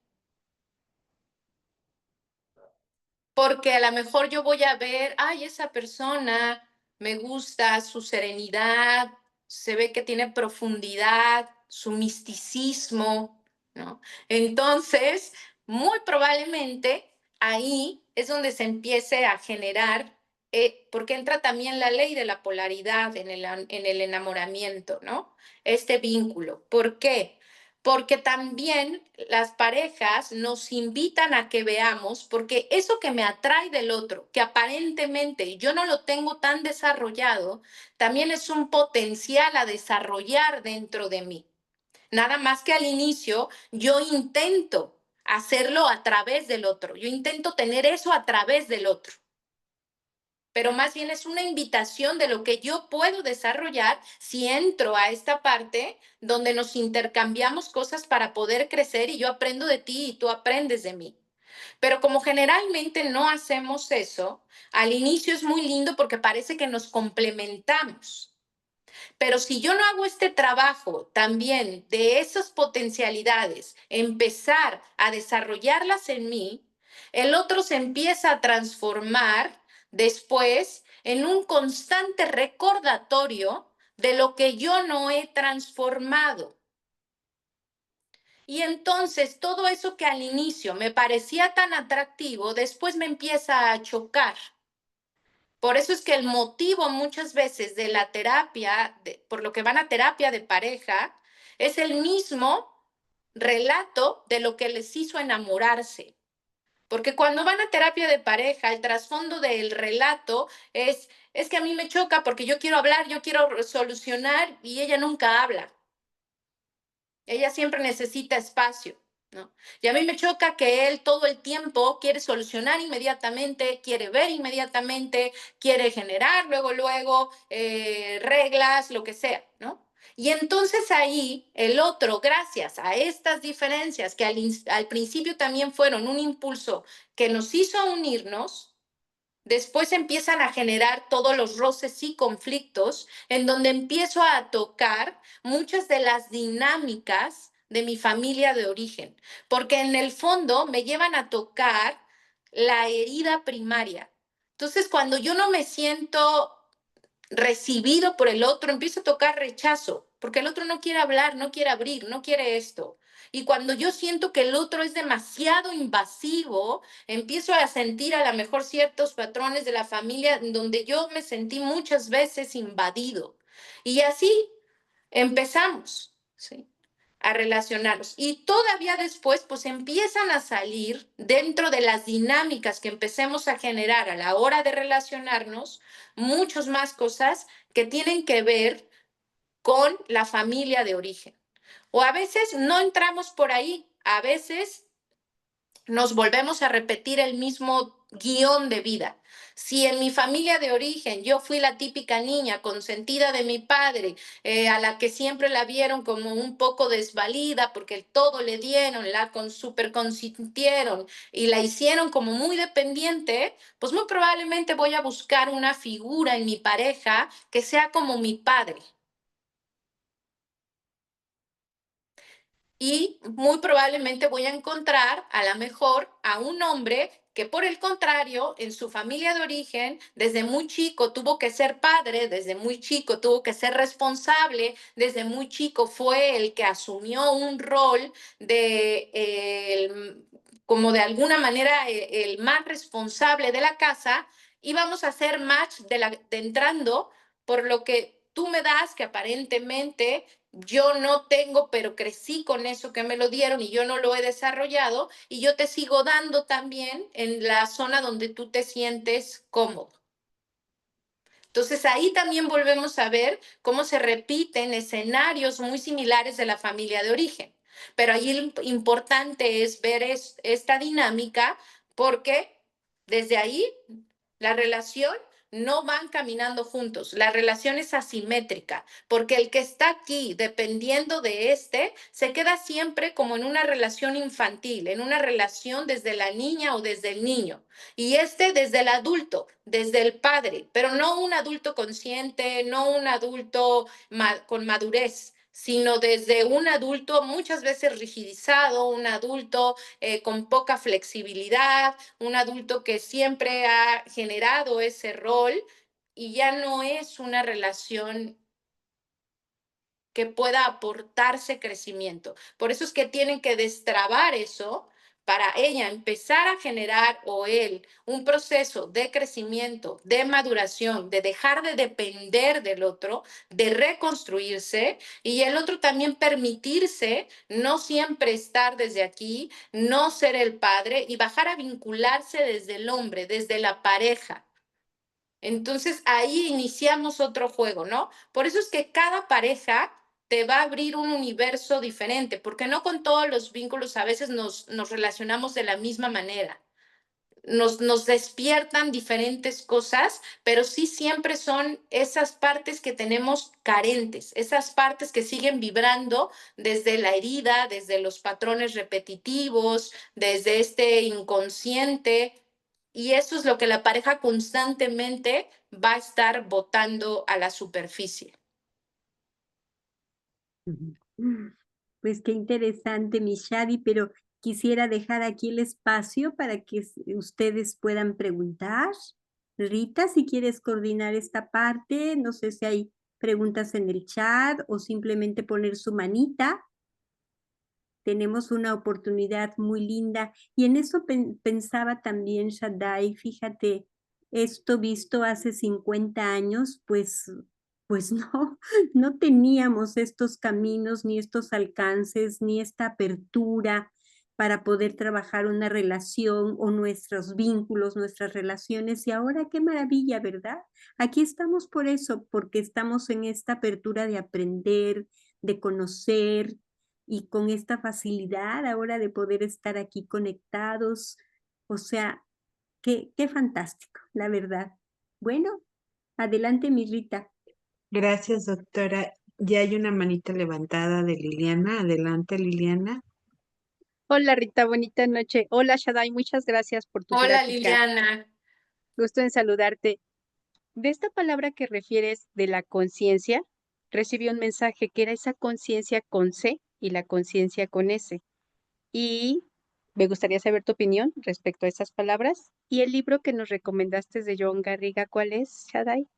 Porque a lo mejor yo voy a ver, ay, esa persona me gusta su serenidad, se ve que tiene profundidad, su misticismo, ¿no? Entonces, muy probablemente ahí es donde se empiece a generar, porque entra también la ley de la polaridad en el enamoramiento, ¿no? Este vínculo. ¿Por qué? Porque también las parejas nos invitan a que veamos, porque eso que me atrae del otro, que aparentemente yo no lo tengo tan desarrollado, también es un potencial a desarrollar dentro de mí. Nada más que al inicio yo intento hacerlo a través del otro, yo intento tener eso a través del otro, pero más bien es una invitación de lo que yo puedo desarrollar si entro a esta parte donde nos intercambiamos cosas para poder crecer y yo aprendo de ti y tú aprendes de mí. Pero como generalmente no hacemos eso, al inicio es muy lindo porque parece que nos complementamos. Pero si yo no hago este trabajo también de esas potencialidades, empezar a desarrollarlas en mí, el otro se empieza a transformar después en un constante recordatorio de lo que yo no he transformado. Y entonces todo eso que al inicio me parecía tan atractivo, después me empieza a chocar. Por eso es que el motivo muchas veces de la terapia, por lo que van a terapia de pareja, es el mismo relato de lo que les hizo enamorarse. Porque cuando van a terapia de pareja, el trasfondo del relato es que a mí me choca porque yo quiero hablar, yo quiero solucionar y ella nunca habla. Ella siempre necesita espacio. ¿no? Y a mí me choca que él todo el tiempo quiere solucionar inmediatamente, quiere ver inmediatamente, quiere generar luego, reglas, lo que sea, ¿no? Y entonces ahí el otro, gracias a estas diferencias que al principio también fueron un impulso que nos hizo unirnos, después empiezan a generar todos los roces y conflictos en donde empiezo a tocar muchas de las dinámicas de mi familia de origen, porque en el fondo me llevan a tocar la herida primaria. Entonces, cuando yo no me siento recibido por el otro, empiezo a tocar rechazo, porque el otro no quiere hablar, no quiere abrir, no quiere esto. Y cuando yo siento que el otro es demasiado invasivo, empiezo a sentir a lo mejor ciertos patrones de la familia en donde yo me sentí muchas veces invadido. Y así empezamos, ¿sí? A relacionarnos. Y todavía después, pues empiezan a salir dentro de las dinámicas que empecemos a generar a la hora de relacionarnos, muchas más cosas que tienen que ver con la familia de origen. O a veces no entramos por ahí, a veces nos volvemos a repetir el mismo guión de vida. Si en mi familia de origen yo fui la típica niña consentida de mi padre, a la que siempre la vieron como un poco desvalida porque todo le dieron, la super consintieron y la hicieron como muy dependiente, pues muy probablemente voy a buscar una figura en mi pareja que sea como mi padre. Y muy probablemente voy a encontrar a lo mejor a un hombre que por el contrario, en su familia de origen, desde muy chico tuvo que ser padre, desde muy chico tuvo que ser responsable, desde muy chico fue el que asumió un rol de, como de alguna manera, el más responsable de la casa, y vamos a hacer match de entrando por lo que tú me das, que aparentemente yo no tengo, pero crecí con eso que me lo dieron y yo no lo he desarrollado y yo te sigo dando también en la zona donde tú te sientes cómodo. Entonces ahí también volvemos a ver cómo se repiten escenarios muy similares de la familia de origen. Pero ahí lo importante es ver esta dinámica porque desde ahí la relación no van caminando juntos. La relación es asimétrica, porque el que está aquí dependiendo de se queda siempre como en una relación infantil, en una relación desde la niña o desde el niño. Y desde el adulto, desde el padre, pero no un adulto consciente, no un adulto con madurez, sino desde un adulto muchas veces rigidizado, un adulto con poca flexibilidad, un adulto que siempre ha generado ese rol y ya no es una relación que pueda aportarse crecimiento. Por eso es que tienen que destrabar eso para ella empezar a generar o él un proceso de crecimiento, de maduración, de dejar de depender del otro, de reconstruirse y el otro también permitirse no siempre estar desde aquí, no ser el padre y bajar a vincularse desde el hombre, desde la pareja. Entonces ahí iniciamos otro juego, ¿no? Por eso es que cada pareja te va a abrir un universo diferente, porque no con todos los vínculos a veces nos relacionamos de la misma manera. Nos despiertan diferentes cosas, pero sí siempre son esas partes que tenemos carentes, esas partes que siguen vibrando desde la herida, desde los patrones repetitivos, desde este inconsciente. Y eso es lo que la pareja constantemente va a estar botando a la superficie. Ujú. Pues qué interesante, mi Shadi, pero quisiera dejar aquí el espacio para que ustedes puedan preguntar. Rita, si quieres coordinar esta parte, no sé si hay preguntas en el chat o simplemente poner su manita. Tenemos una oportunidad muy linda y en eso pensaba también Shaddai, fíjate, esto visto hace 50 años, pues no, no teníamos estos caminos, ni estos alcances, ni esta apertura para poder trabajar una relación o nuestros vínculos, nuestras relaciones. Y ahora qué maravilla, ¿verdad? Aquí estamos por eso, porque estamos en esta apertura de aprender, de conocer, y con esta facilidad ahora de poder estar aquí conectados. O sea, qué fantástico, la verdad. Bueno, adelante, mi Rita. Gracias, doctora. Ya hay una manita levantada de Liliana. Adelante, Liliana. Hola Rita, bonita noche. Hola Shaddai, muchas gracias por tu Hola plática. Liliana. Gusto en saludarte. De esta palabra que refieres de la conciencia, recibí un mensaje que era esa conciencia con C y la conciencia con S. Y me gustaría saber tu opinión respecto a esas palabras. Y el libro que nos recomendaste de John Garriga, ¿cuál es, Shaddai?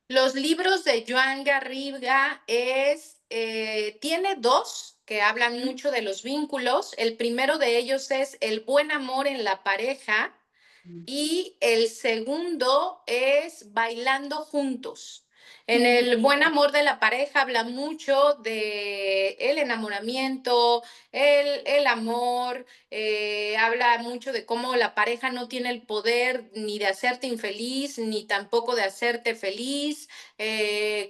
Los libros de Joan Garriga tiene dos que hablan mucho de los vínculos. El primero de ellos es El buen amor en la pareja y el segundo es Bailando juntos. En el buen amor de la pareja habla mucho de el enamoramiento, el amor, habla mucho de cómo la pareja no tiene el poder ni de hacerte infeliz, ni tampoco de hacerte feliz,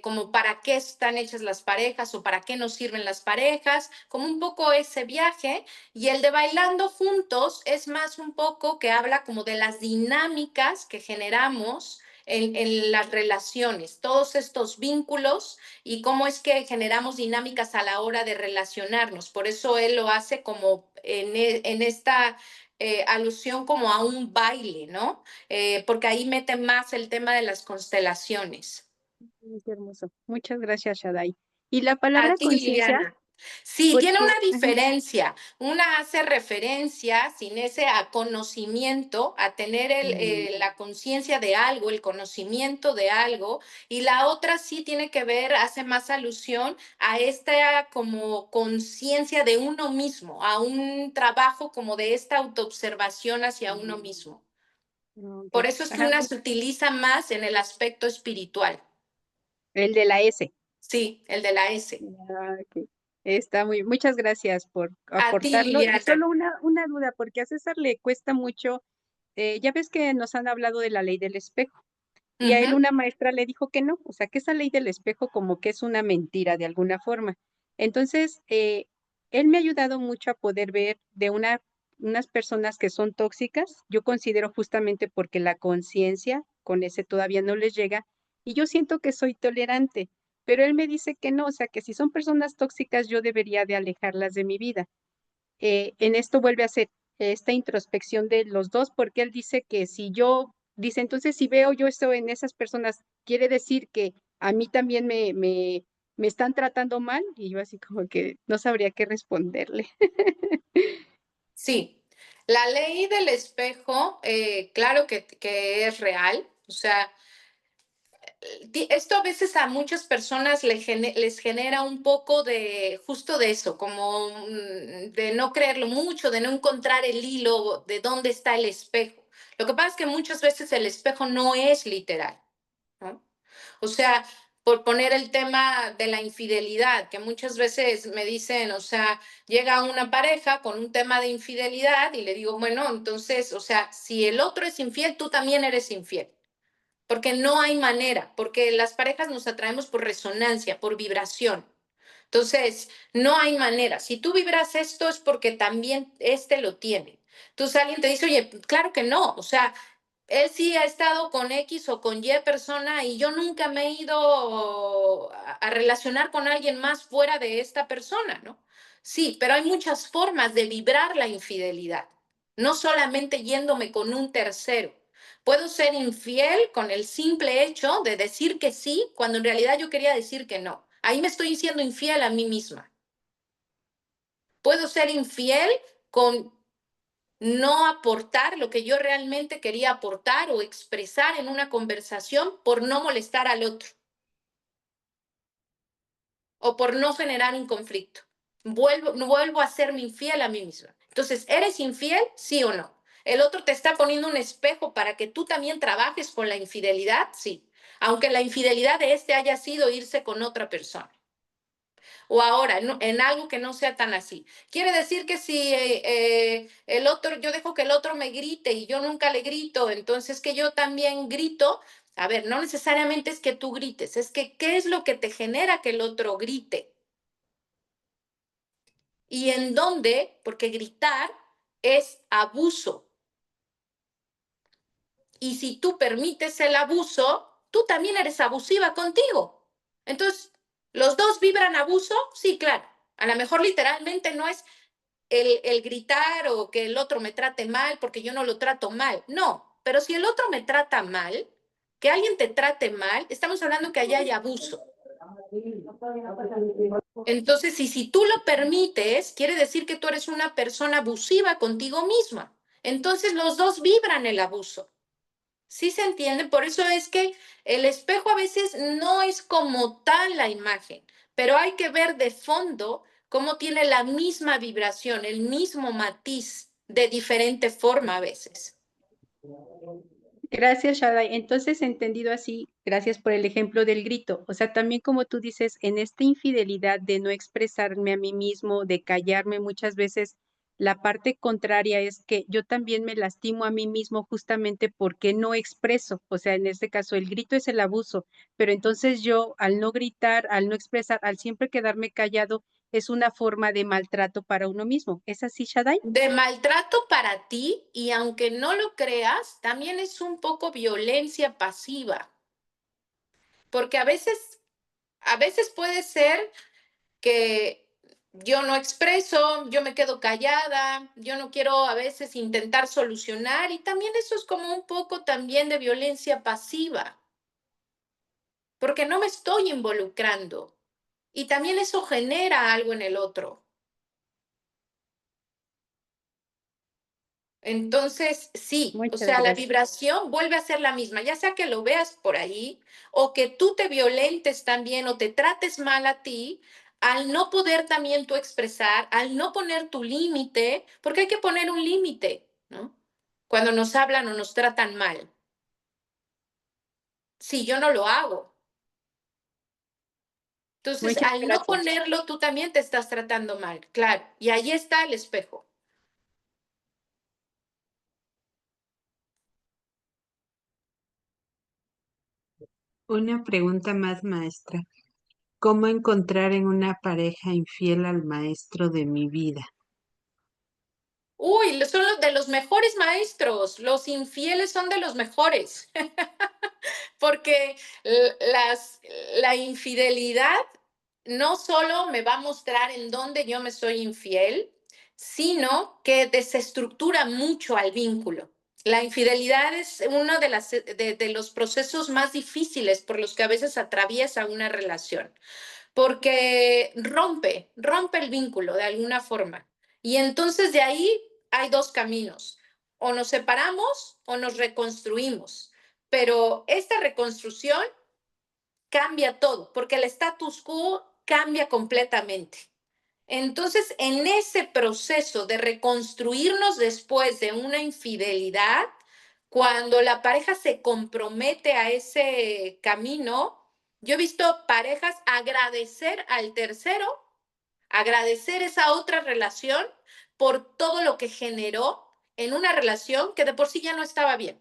como para qué están hechas las parejas o para qué nos sirven las parejas, como un poco ese viaje. Y el de Bailando Juntos es más un poco que habla como de las dinámicas que generamos en las relaciones, todos estos vínculos y cómo es que generamos dinámicas a la hora de relacionarnos. Por eso él lo hace como en esta alusión como a un baile, ¿no? Porque ahí mete más el tema de las constelaciones. Qué hermoso. Muchas gracias, Shaddai. Y la A palabra ti, conciencia, Liliana. Sí, tiene una porque ajá, diferencia. Una hace referencia, sin ese a conocimiento, a tener la conciencia de algo, el conocimiento de algo, y la otra sí tiene que ver, hace más alusión a esta como conciencia de uno mismo, a un trabajo como de esta autoobservación hacia uno mismo. ok, Por eso es que ajá, una se utiliza más en el aspecto espiritual. el de la S. Sí, el de la S. Ah, ok. Está muchas gracias por A ti, aportarlo. Y Liliana. solo una duda, porque a César le cuesta mucho, ya ves que nos han hablado de la ley del espejo, y a él Ujú. una maestra le dijo que no, o sea, que esa ley del espejo como que es una mentira de alguna forma. Entonces, él me ha ayudado mucho a poder ver de unas personas que son tóxicas, yo considero justamente porque la conciencia con ese todavía no les llega, y yo siento que soy tolerante, pero él me dice que no, o sea, que si son personas tóxicas yo debería de alejarlas de mi vida. En esto vuelve a hacer esta introspección de los dos, porque él dice que si yo, dice, entonces si veo yo esto en esas personas, quiere decir que a mí también me están tratando mal, y yo así como que no sabría qué responderle. Sí, la ley del espejo, claro que es real. O sea, esto a veces a muchas personas les genera un poco de justo de eso, como de no creerlo mucho, de no encontrar el hilo de dónde está el espejo. Lo que pasa es que muchas veces el espejo no es literal, ¿no? O sea, por poner el tema de la infidelidad, que muchas veces me dicen, o sea, llega una pareja con un tema de infidelidad y le digo, bueno, entonces, o sea, si el otro es infiel, tú también eres infiel. Porque no hay manera, porque las parejas nos atraemos por resonancia, por vibración. Entonces, no hay manera. Si tú vibras esto es porque también este lo tiene. Entonces alguien te dice, oye, claro que no. O sea, él sí ha estado con X o con Y persona y yo nunca me he ido a relacionar con alguien más fuera de esta persona, ¿no? Sí, pero hay muchas formas de vibrar la infidelidad, no solamente yéndome con un tercero. Puedo ser infiel con el simple hecho de decir que sí cuando en realidad yo quería decir que no. Ahí me estoy siendo infiel a mí misma. Puedo ser infiel con no aportar lo que yo realmente quería aportar o expresar en una conversación por no molestar al otro o por no generar un conflicto. Vuelvo a serme infiel a mí misma. Entonces, ¿eres infiel? Sí o no. ¿El otro te está poniendo un espejo para que tú también trabajes con la infidelidad? Sí. Aunque la infidelidad de este haya sido irse con otra persona o ahora en algo que no sea tan así. Quiere decir que si el otro, yo dejo que el otro me grite y yo nunca le grito, entonces que yo también grito. A ver, no necesariamente es que tú grites, es que qué es lo que te genera que el otro grite. y en dónde, porque gritar es abuso. Y si tú permites el abuso, tú también eres abusiva contigo. Entonces, ¿los dos vibran abuso? Sí, claro. A lo mejor literalmente no es el gritar o que el otro me trate mal porque yo no lo trato mal. No, pero si el otro me trata mal, que alguien te trate mal, estamos hablando que allá hay abuso. Entonces, si tú lo permites, quiere decir que tú eres una persona abusiva contigo misma. Entonces, los dos vibran el abuso. ¿Sí se entiende? Por eso es que el espejo a veces no es como tal la imagen, pero hay que ver de fondo cómo tiene la misma vibración, el mismo matiz de diferente forma a veces. Gracias, Shaddai. Entonces, entendido así, gracias por el ejemplo del grito. O sea, también como tú dices, en esta infidelidad de no expresarme a mí mismo, de callarme muchas veces, la parte contraria es que yo también me lastimo a mí mismo justamente porque no expreso. O sea, en este caso, el grito es el abuso, pero entonces yo, al no gritar, al no expresar, al siempre quedarme callado, es una forma de maltrato para uno mismo. ¿Es así, Shaddai? De maltrato para ti, y aunque no lo creas, también es un poco violencia pasiva, porque a veces puede ser que yo no expreso, yo me quedo callada, yo no quiero a veces intentar solucionar, y también eso es como un poco también de violencia pasiva, porque no me estoy involucrando y también eso genera algo en el otro. Entonces, sí, o Muchas sea, la gracias. vibración vuelve a ser la misma, ya sea que lo veas por ahí o que tú te violentes también o te trates mal a ti, al no poder también tú expresar, al no poner tu límite, porque hay que poner un límite, ¿no? Cuando nos hablan o nos tratan mal. Sí, yo no lo hago. Entonces, Muchas al no gracias. ponerlo, tú también te estás tratando mal, claro. Y ahí está el espejo. Una pregunta más, maestra. ¿Cómo encontrar en una pareja infiel al maestro de mi vida? Uy, son los de los mejores maestros. Los infieles son de los mejores. Porque la infidelidad no solo me va a mostrar en dónde yo me soy infiel, sino que desestructura mucho al vínculo. La infidelidad es uno de los procesos más difíciles por los que a veces atraviesa una relación, porque rompe el vínculo de alguna forma. Y entonces de ahí hay dos caminos: o nos separamos o nos reconstruimos. Pero esta reconstrucción cambia todo, porque el status quo cambia completamente. Entonces, en ese proceso de reconstruirnos después de una infidelidad, cuando la pareja se compromete a ese camino, yo he visto parejas agradecer al tercero, agradecer esa otra relación por todo lo que generó en una relación que de por sí ya no estaba bien.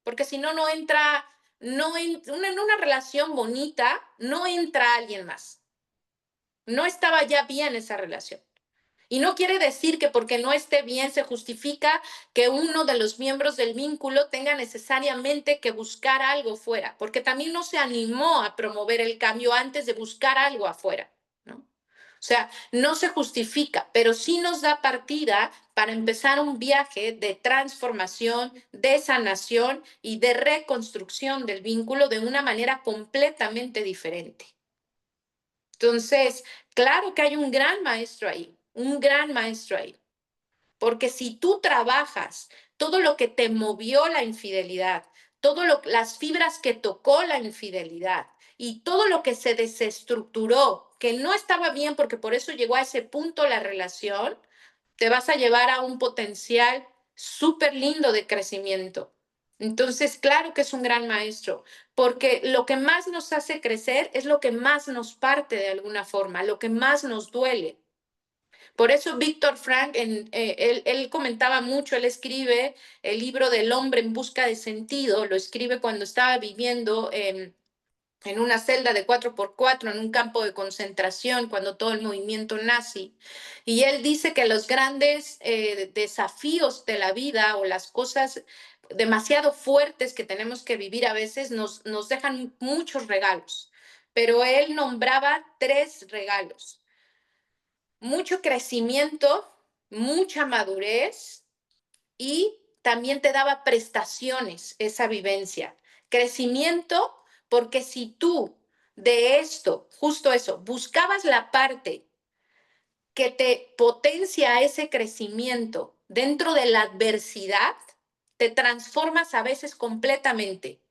Porque si no, no entra, no en una relación bonita, no entra alguien más. No estaba ya bien esa relación. Y no quiere decir que porque no esté bien se justifica que uno de los miembros del vínculo tenga necesariamente que buscar algo fuera, porque también no se animó a promover el cambio antes de buscar algo afuera, ¿no? O sea, no se justifica, pero sí nos da partida para empezar un viaje de transformación, de sanación y de reconstrucción del vínculo de una manera completamente diferente. Entonces, claro que hay un gran maestro ahí, un gran maestro ahí. Porque si tú trabajas todo lo que te movió la infidelidad, las fibras que tocó la infidelidad y todo lo que se desestructuró, que no estaba bien porque por eso llegó a ese punto la relación, te vas a llevar a un potencial súper lindo de crecimiento. Entonces, claro que es un gran maestro, porque lo que más nos hace crecer es lo que más nos parte de alguna forma, lo que más nos duele. Por eso Víctor Frank, él comentaba mucho, él escribe el libro del hombre en busca de sentido, lo escribe cuando estaba viviendo en una celda de 4x4 en un campo de concentración cuando todo el movimiento nazi. Y él dice que los grandes desafíos de la vida o las cosas demasiado fuertes que tenemos que vivir a veces nos dejan muchos regalos. Pero él nombraba 3 regalos: mucho crecimiento, mucha madurez y también te daba prestaciones esa vivencia. Crecimiento, porque si tú de esto, justo eso, buscabas la parte que te potencia ese crecimiento dentro de la adversidad, te transformas a veces completamente.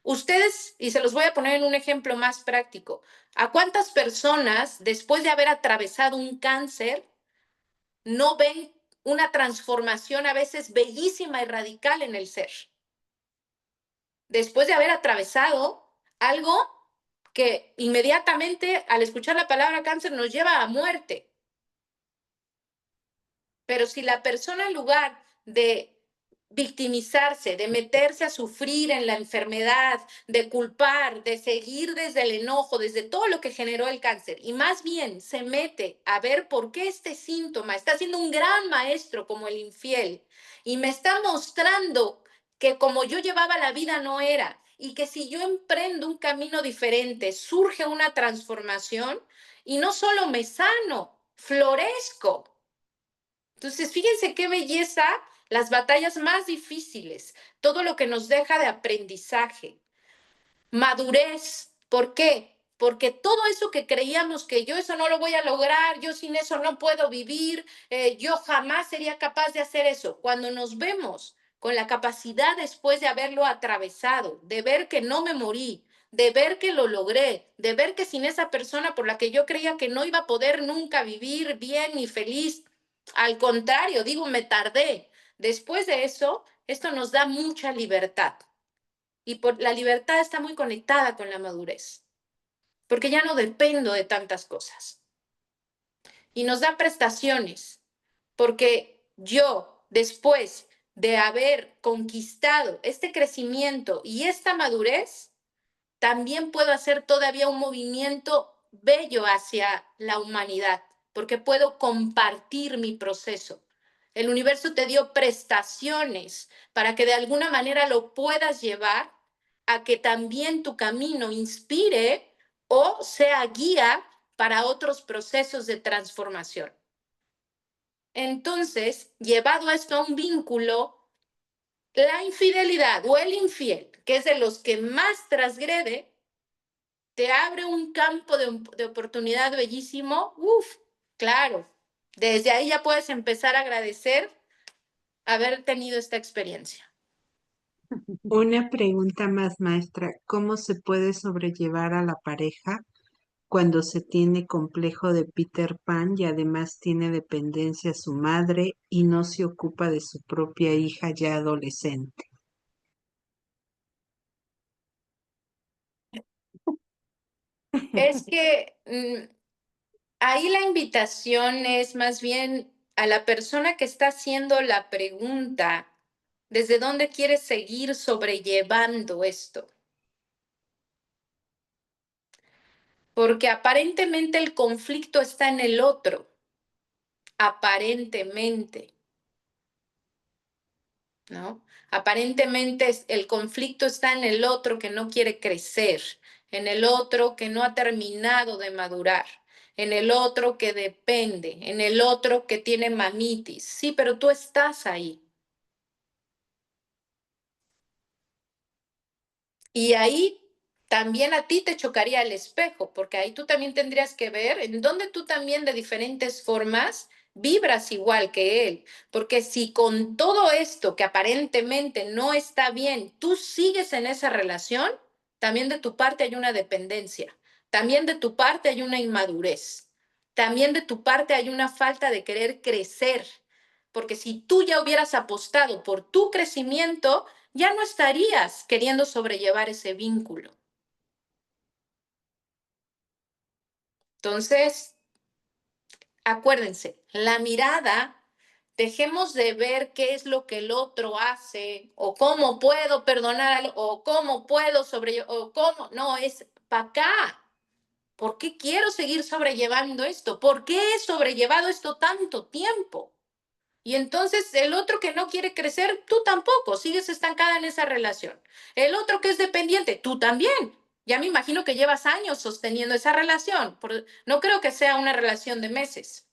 Ustedes, y se los voy a poner en un ejemplo más práctico, ¿a cuántas personas después de haber atravesado un cáncer no ven una transformación a veces bellísima y radical en el ser? Después de haber atravesado algo que inmediatamente al escuchar la palabra cáncer nos lleva a muerte. Pero si la persona, en lugar de victimizarse, de meterse a sufrir en la enfermedad, de culpar, de seguir desde el enojo, desde todo lo que generó el cáncer, y más bien se mete a ver por qué este síntoma está siendo un gran maestro como el infiel y me está mostrando que como yo llevaba la vida no era, y que si yo emprendo un camino diferente, surge una transformación y no solo me sano, florezco. Entonces, fíjense qué belleza las batallas más difíciles, todo lo que nos deja de aprendizaje, madurez. ¿Por qué? Porque todo eso que creíamos que yo eso no lo voy a lograr, yo sin eso no puedo vivir, yo jamás sería capaz de hacer eso. Cuando nos vemos con la capacidad después de haberlo atravesado, de ver que no me morí, de ver que lo logré, de ver que sin esa persona por la que yo creía que no iba a poder nunca vivir bien ni feliz, al contrario, digo, me tardé. Después de eso, esto nos da mucha libertad. Y por la libertad está muy conectada con la madurez, porque ya no dependo de tantas cosas. Y nos da prestaciones, porque yo, después de haber conquistado este crecimiento y esta madurez, también puedo hacer todavía un movimiento bello hacia la humanidad, porque puedo compartir mi proceso. El universo te dio prestaciones para que de alguna manera lo puedas llevar a que también tu camino inspire o sea guía para otros procesos de transformación. Entonces, llevado esto a un vínculo, la infidelidad o el infiel, que es de los que más transgrede, te abre un campo de oportunidad bellísimo. Uf, claro, desde ahí ya puedes empezar a agradecer haber tenido esta experiencia. Una pregunta más, maestra. ¿Cómo se puede sobrellevar a la pareja cuando se tiene complejo de Peter Pan y además tiene dependencia a su madre y no se ocupa de su propia hija ya adolescente? Es que ahí la invitación es más bien a la persona que está haciendo la pregunta, ¿desde dónde quiere seguir sobrellevando esto? Porque aparentemente el conflicto está en el otro, aparentemente, ¿no? Aparentemente el conflicto está en el otro que no quiere crecer, en el otro que no ha terminado de madurar, en el otro que depende, en el otro que tiene mamitis. Sí, pero tú estás ahí. Y ahí también a ti te chocaría el espejo, porque ahí tú también tendrías que ver en dónde tú también de diferentes formas vibras igual que él. Porque si con todo esto que aparentemente no está bien, tú sigues en esa relación, también de tu parte hay una dependencia, también de tu parte hay una inmadurez, también de tu parte hay una falta de querer crecer. Porque si tú ya hubieras apostado por tu crecimiento, ya no estarías queriendo sobrellevar ese vínculo. Entonces, acuérdense, la mirada Dejemos de ver qué es lo que el otro hace, o cómo puedo perdonar, o cómo puedo sobrellevar, o cómo, no, es para acá. ¿Por qué quiero seguir sobrellevando esto? ¿Por qué he sobrellevado esto tanto tiempo? Y entonces el otro que no quiere crecer, tú tampoco, sigues estancada en esa relación. El otro que es dependiente, tú también. Ya me imagino que llevas años sosteniendo esa relación. No creo que sea una relación de meses.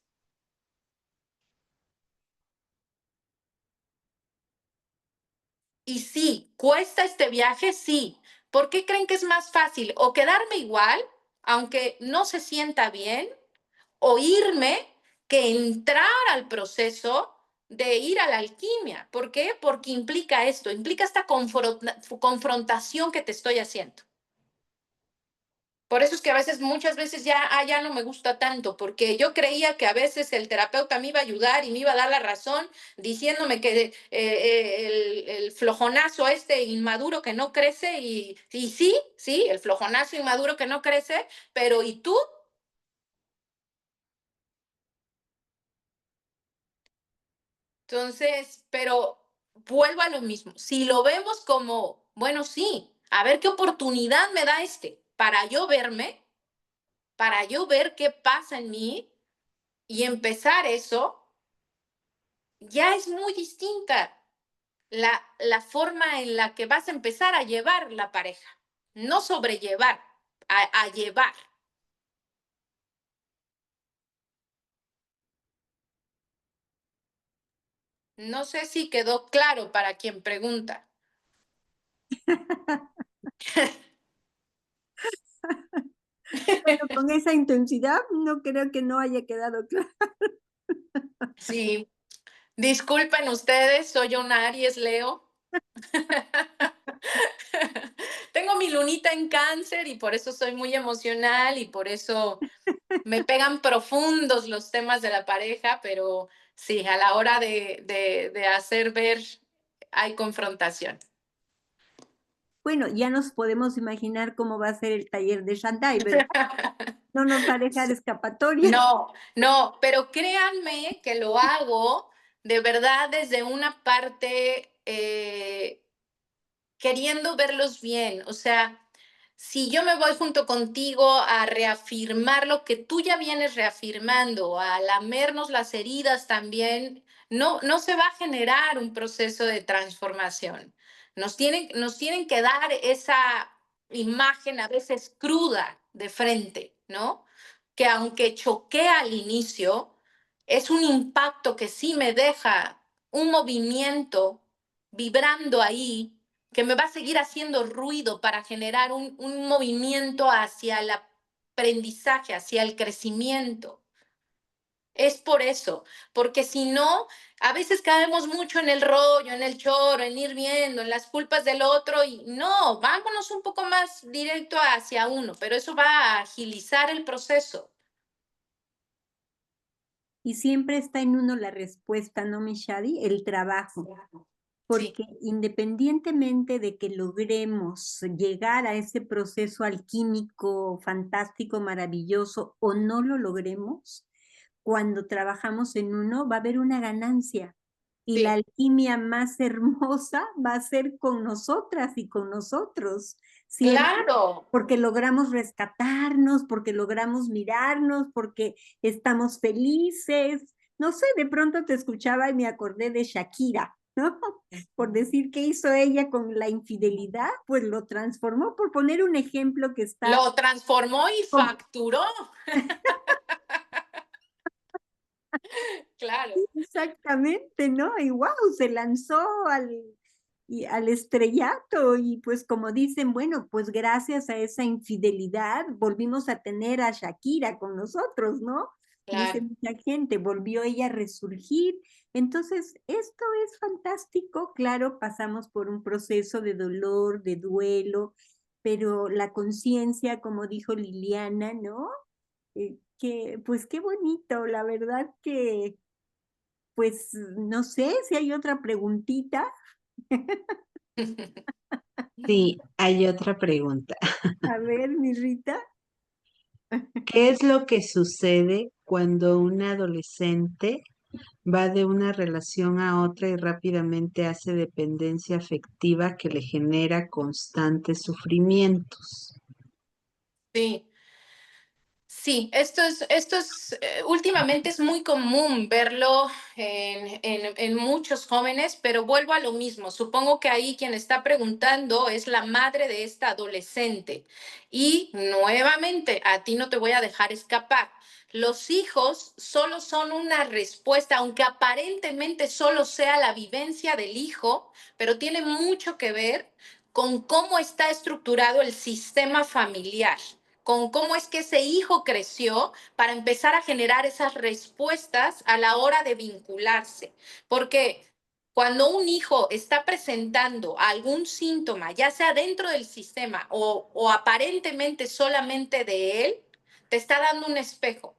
Y sí, cuesta este viaje, sí. ¿Por qué creen que es más fácil o quedarme igual, aunque no se sienta bien, o irme, que entrar al proceso de ir a la alquimia? ¿Por qué? Porque implica esto, implica esta confrontación que te estoy haciendo. Por eso es que a veces, muchas veces ya no me gusta tanto, porque yo creía que a veces el terapeuta me iba a ayudar y me iba a dar la razón, diciéndome que el flojonazo este inmaduro que no crece, y sí, sí, el flojonazo inmaduro que no crece, pero ¿y tú? Entonces, pero vuelvo a lo mismo. Si lo vemos como, bueno, sí, a ver qué oportunidad me da para yo verme, para yo ver qué pasa en mí y empezar eso, ya es muy distinta la forma en la que vas a empezar a llevar la pareja. No sobrellevar, a llevar. No sé si quedó claro para quien pregunta. Bueno, con esa intensidad no creo que no haya quedado claro. Sí, disculpen ustedes, soy una Aries Leo. Tengo mi lunita en Cáncer y por eso soy muy emocional y por eso me pegan profundos los temas de la pareja, pero sí, a la hora de hacer ver, hay confrontación. Bueno, ya nos podemos imaginar cómo va a ser el taller de Shandai, ¿verdad? No nos va a dejar escapatoria. No, no, pero créanme que lo hago de verdad desde una parte queriendo verlos bien. O sea, si yo me voy junto contigo a reafirmar lo que tú ya vienes reafirmando, a lamernos las heridas también, no se va a generar un proceso de transformación. Nos tienen que dar esa imagen a veces cruda de frente, ¿no? Que aunque choqué al inicio, es un impacto que sí me deja un movimiento vibrando ahí, que me va a seguir haciendo ruido para generar un movimiento hacia el aprendizaje, hacia el crecimiento. Es por eso, porque si no, a veces caemos mucho en el rollo, en el choro, en ir viendo, en las culpas del otro, y no, vámonos un poco más directo hacia uno, pero eso va a agilizar el proceso. Y siempre está en uno la respuesta, ¿no, Mishadi? El trabajo. Sí, Porque independientemente de que logremos llegar a ese proceso alquímico fantástico, maravilloso, o no lo logremos, cuando trabajamos en uno va a haber una ganancia. Y la sí, alquimia más hermosa va a ser con nosotras y con nosotros, siempre, claro. porque logramos rescatarnos, porque logramos mirarnos, porque estamos felices. No sé, de pronto te escuchaba y me acordé de Shakira, ¿no? Por decir qué hizo ella con la infidelidad, pues lo transformó, por poner un ejemplo que está Lo transformó y facturó. Claro, exactamente, ¿no? Y wow, se lanzó al estrellato y pues como dicen, bueno, pues gracias a esa infidelidad volvimos a tener a Shakira con nosotros, ¿no? Dice claro. mucha gente, volvió ella a resurgir. Entonces, esto es fantástico. Claro, pasamos por un proceso de dolor, de duelo, pero la conciencia, como dijo Liliana, ¿no? Que pues qué bonito, la verdad que pues no sé si hay otra preguntita. Sí, hay otra pregunta. A ver, mi Rita. ¿Qué es lo que sucede cuando un adolescente va de una relación a otra y rápidamente hace dependencia afectiva que le genera constantes sufrimientos. Sí. Sí, últimamente es muy común verlo en muchos jóvenes, pero vuelvo a lo mismo. Supongo que ahí quien está preguntando es la madre de esta adolescente. Y nuevamente, a ti no te voy a dejar escapar. Los hijos solo son una respuesta, aunque aparentemente solo sea la vivencia del hijo, pero tiene mucho que ver con cómo está estructurado el sistema familiar, con cómo es que ese hijo creció para empezar a generar esas respuestas a la hora de vincularse. Porque cuando un hijo está presentando algún síntoma, ya sea dentro del sistema o aparentemente solamente de él, te está dando un espejo.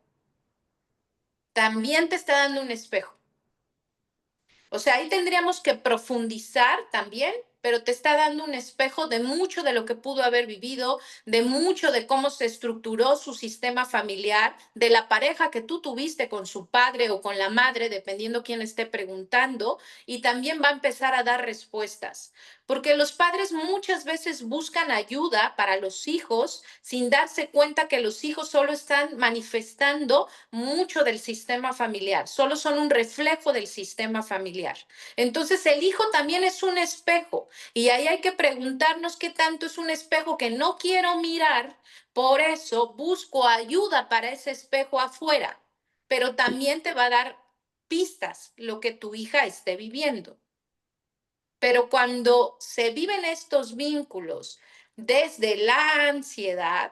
También te está dando un espejo. O sea, ahí tendríamos que profundizar también, pero te está dando un espejo de mucho de lo que pudo haber vivido, de mucho de cómo se estructuró su sistema familiar, de la pareja que tú tuviste con su padre o con la madre, dependiendo quién esté preguntando, y también va a empezar a dar respuestas. Porque los padres muchas veces buscan ayuda para los hijos sin darse cuenta que los hijos solo están manifestando mucho del sistema familiar, solo son un reflejo del sistema familiar. Entonces el hijo también es un espejo y ahí hay que preguntarnos qué tanto es un espejo que no quiero mirar, por eso busco ayuda para ese espejo afuera, pero también te va a dar pistas lo que tu hija esté viviendo. Pero cuando se viven estos vínculos desde la ansiedad,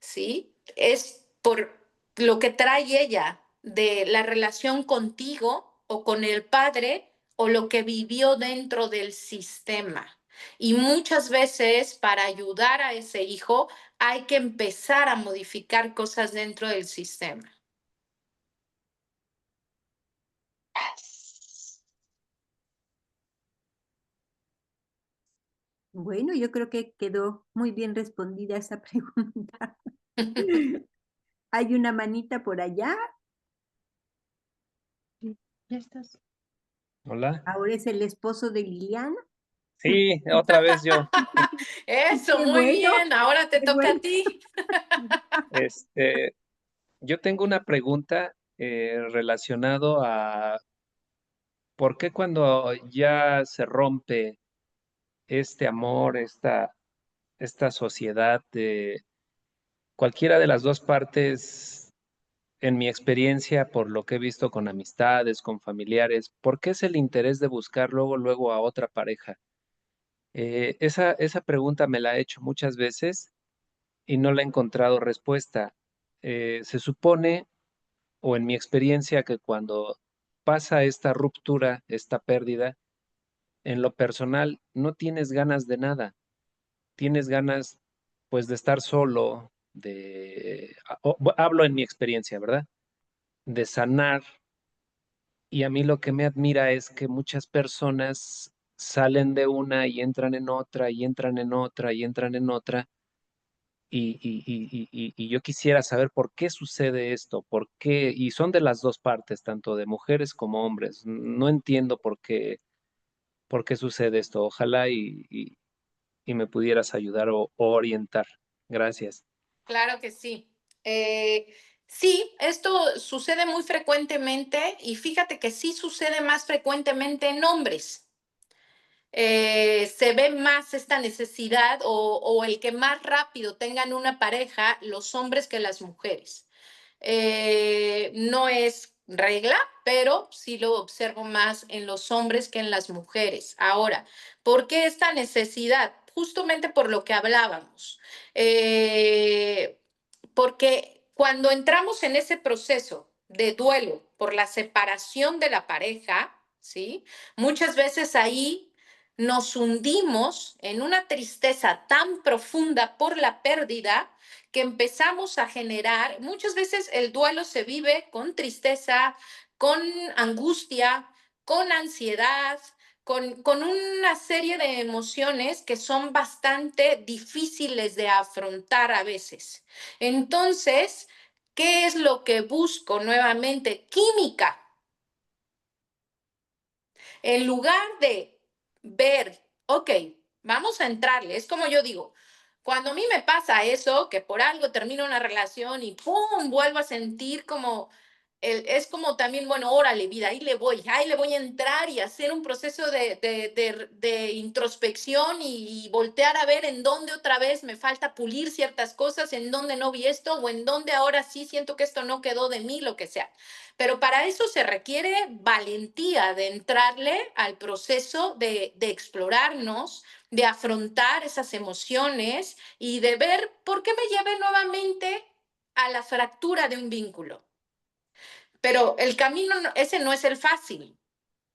¿sí? Es por lo que trae ella de la relación contigo o con el padre o lo que vivió dentro del sistema. Y muchas veces para ayudar a ese hijo hay que empezar a modificar cosas dentro del sistema. Bueno, yo creo que quedó muy bien respondida esa pregunta. Hay una manita por allá. Sí, ya estás. Hola. Ahora es el esposo de Liliana. Sí, otra vez yo. Eso, Qué muy bueno, bien. Ahora te qué toca bueno. a ti. Este, yo tengo una pregunta relacionado a por qué cuando ya se rompe este amor, esta sociedad, cualquiera de las dos partes, en mi experiencia, por lo que he visto con amistades, con familiares, ¿por qué es el interés de buscar luego a otra pareja? Esa pregunta me la he hecho muchas veces y no le he encontrado respuesta. Se supone, o en mi experiencia, que cuando pasa esta ruptura, esta pérdida, en lo personal no tienes ganas de nada, tienes ganas pues de estar solo, hablo en mi experiencia, ¿verdad? De sanar. Y a mí lo que me admira es que muchas personas salen de una y entran en otra y entran en otra y entran en otra. Y yo quisiera saber por qué sucede esto, por qué, y son de las dos partes, tanto de mujeres como hombres. No entiendo por qué sucede esto. Ojalá y me pudieras ayudar o orientar. Gracias. Claro que sí. Sí, esto sucede muy frecuentemente y fíjate que sí sucede más frecuentemente en hombres. Se ve más esta necesidad o el que más rápido tengan una pareja los hombres que las mujeres. No es regla, pero sí lo observo más en los hombres que en las mujeres. Ahora, ¿por qué esta necesidad? Justamente por lo que hablábamos. Porque cuando entramos en ese proceso de duelo por la separación de la pareja, ¿sí? Muchas veces ahí nos hundimos en una tristeza tan profunda por la pérdida que empezamos a generar, muchas veces el duelo se vive con tristeza, con angustia, con ansiedad, con una serie de emociones que son bastante difíciles de afrontar a veces. Entonces, ¿qué es lo que busco nuevamente? Química. En lugar de ver, ok, vamos a entrarle, es como yo digo, cuando a mí me pasa eso, que por algo termino una relación y ¡pum! Vuelvo a sentir como, es como también, bueno, órale, vida, ahí le voy a entrar y hacer un proceso de introspección y voltear a ver en dónde otra vez me falta pulir ciertas cosas, en dónde no vi esto o en dónde ahora sí siento que esto no quedó de mí, lo que sea. Pero para eso se requiere valentía de entrarle al proceso de explorarnos, de afrontar esas emociones y de ver por qué me llevé nuevamente a la fractura de un vínculo. Pero el camino, ese no es el fácil.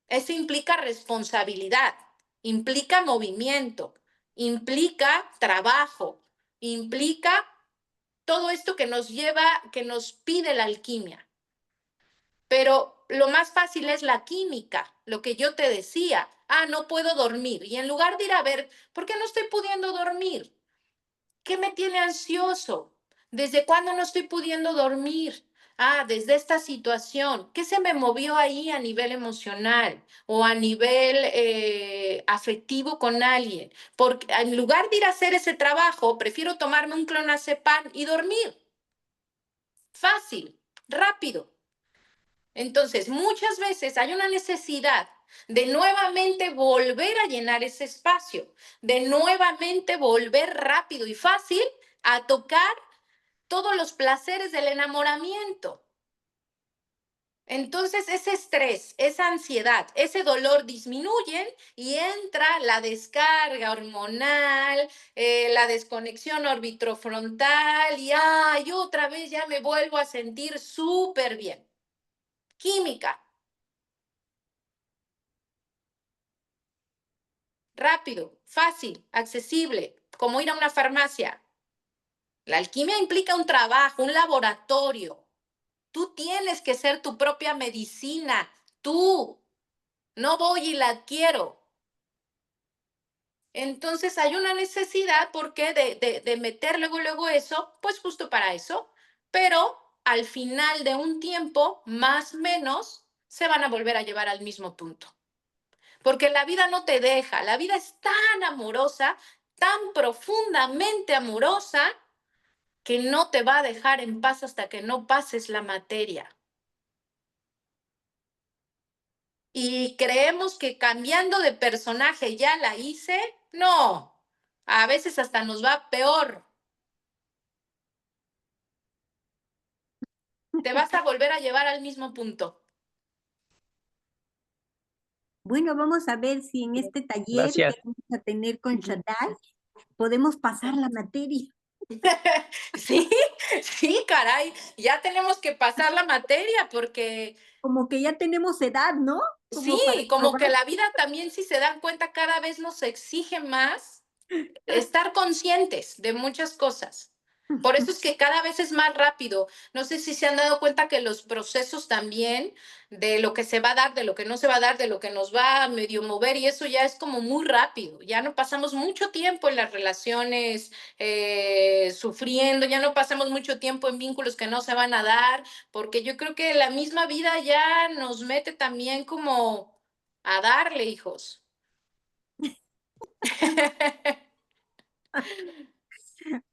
Ese implica responsabilidad, implica movimiento, implica trabajo, implica todo esto que nos lleva, que nos pide la alquimia. Pero lo más fácil es la química, lo que yo te decía. Ah, no puedo dormir. Y en lugar de ir a ver, ¿por qué no estoy pudiendo dormir? ¿Qué me tiene ansioso? ¿Desde cuándo no estoy pudiendo dormir? Ah, desde esta situación. ¿Qué se me movió ahí a nivel emocional o a nivel afectivo con alguien? Porque en lugar de ir a hacer ese trabajo, prefiero tomarme un clonazepam y dormir. Fácil, rápido. Entonces, muchas veces hay una necesidad de nuevamente volver a llenar ese espacio, de nuevamente volver rápido y fácil a tocar todos los placeres del enamoramiento. Entonces, ese estrés, esa ansiedad, ese dolor disminuyen y entra la descarga hormonal, la desconexión orbitrofrontal y ay, otra vez ya me vuelvo a sentir súper bien. Química. Rápido, fácil, accesible, como ir a una farmacia. La alquimia implica un trabajo, un laboratorio. Tú tienes que ser tu propia medicina. Tú, no voy y la adquiero. Entonces hay una necesidad, ¿por qué? De meter luego eso, pues justo para eso. Pero al final de un tiempo, más o menos, se van a volver a llevar al mismo punto. Porque la vida no te deja, la vida es tan amorosa, tan profundamente amorosa, que no te va a dejar en paz hasta que no pases la materia. Y creemos que cambiando de personaje ya la hice, no, a veces hasta nos va peor. Te vas a volver a llevar al mismo punto. Bueno, vamos a ver si en este taller que Gracias. vamos a tener con Chantal podemos pasar la materia. Sí, sí, caray, ya tenemos que pasar la materia porque Como que ya tenemos edad, ¿no? sí, Como para como que probar. la vida también, si se dan cuenta, cada vez nos exige más estar conscientes de muchas cosas. Por eso es que cada vez es más rápido. No sé si se han dado cuenta que los procesos también de lo que se va a dar, de lo que no se va a dar, de lo que nos va a medio mover, y eso ya es como muy rápido. Ya no pasamos mucho tiempo en las relaciones sufriendo, ya no pasamos mucho tiempo en vínculos que no se van a dar, porque yo creo que la misma vida ya nos mete también como a darle, hijos.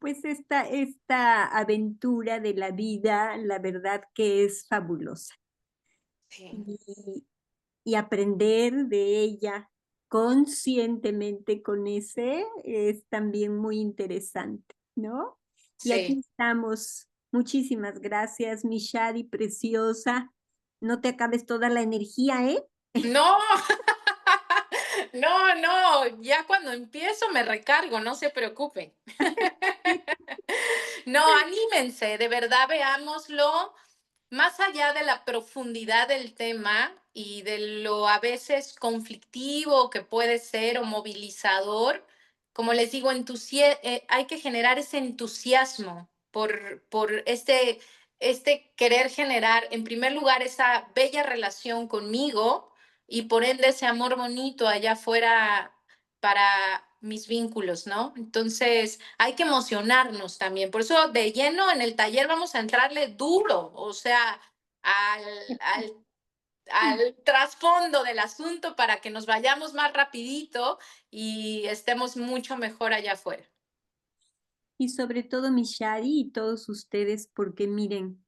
Pues esta aventura de la vida, la verdad que es fabulosa. Sí. Y aprender de ella conscientemente con ese es también muy interesante, ¿no? Y aquí Sí. estamos. Muchísimas gracias, mi Shadi preciosa. No te acabes toda la energía, ¿eh? No, no, ya cuando empiezo me recargo, no se preocupen. No, anímense, de verdad veámoslo más allá de la profundidad del tema y de lo a veces conflictivo que puede ser o movilizador, como les digo, hay que generar ese entusiasmo por este querer generar, en primer lugar, esa bella relación conmigo y por ende ese amor bonito allá afuera para mis vínculos, ¿no? Entonces, hay que emocionarnos también. Por eso, de lleno, en el taller vamos a entrarle duro, o sea, al, al, al trasfondo del asunto para que nos vayamos más rapidito y estemos mucho mejor allá afuera. Y sobre todo mi Shari y todos ustedes, porque miren,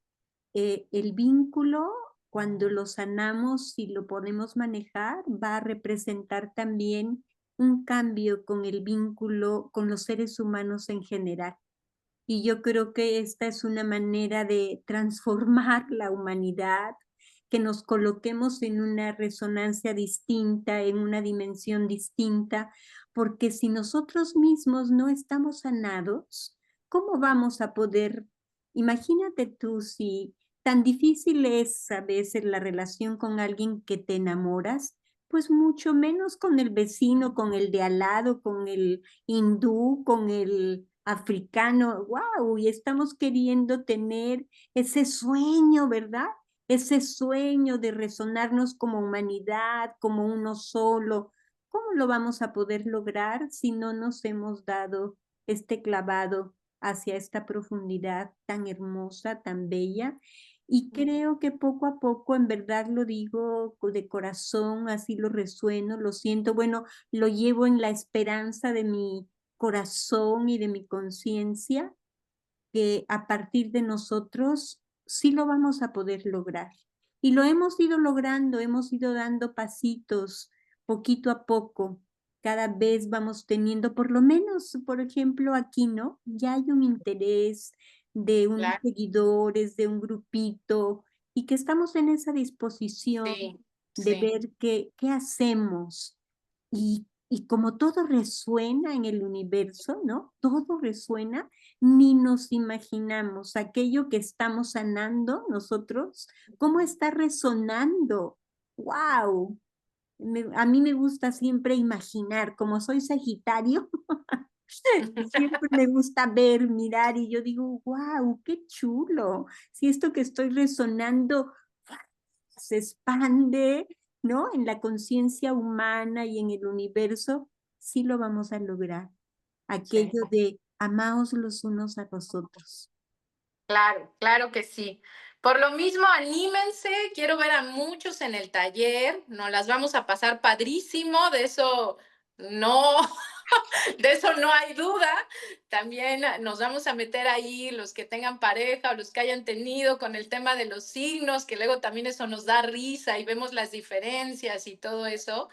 el vínculo, cuando lo sanamos y lo podemos manejar, va a representar también un cambio con el vínculo con los seres humanos en general. Y yo creo que esta es una manera de transformar la humanidad, que nos coloquemos en una resonancia distinta, en una dimensión distinta, porque si nosotros mismos no estamos sanados, ¿cómo vamos a poder? Imagínate tú si tan difícil es a veces la relación con alguien que te enamoras, pues mucho menos con el vecino, con el de al lado, con el hindú, con el africano. ¡Wow! Y estamos queriendo tener ese sueño, ¿verdad? Ese sueño de resonarnos como humanidad, como uno solo. ¿Cómo lo vamos a poder lograr si no nos hemos dado este clavado hacia esta profundidad tan hermosa, tan bella? Y creo que poco a poco, en verdad lo digo de corazón, así lo resueno, lo siento, bueno, lo llevo en la esperanza de mi corazón y de mi conciencia, que a partir de nosotros sí lo vamos a poder lograr. Y lo hemos ido logrando, hemos ido dando pasitos poquito a poco. Cada vez vamos teniendo, por lo menos, por ejemplo, aquí, ¿no? Ya hay un interés de unos Claro. seguidores, de un grupito, y que estamos en esa disposición Sí, de sí. ver qué hacemos. Y como todo resuena en el universo, ¿no? Todo resuena, ni nos imaginamos aquello que estamos sanando nosotros, cómo está resonando. ¡Wow! A mí me gusta siempre imaginar, como soy Sagitario, siempre me gusta ver, mirar y yo digo, wow, qué chulo. Si esto que estoy resonando se expande, ¿no? En la conciencia humana y en el universo, sí lo vamos a lograr. Sí. Aquello de amaos los unos a los otros. Claro, claro que sí. Por lo mismo, anímense, quiero ver a muchos en el taller, nos las vamos a pasar padrísimo, no, de eso no hay duda. También nos vamos a meter ahí los que tengan pareja o los que hayan tenido con el tema de los signos, que luego también eso nos da risa y vemos las diferencias y todo eso.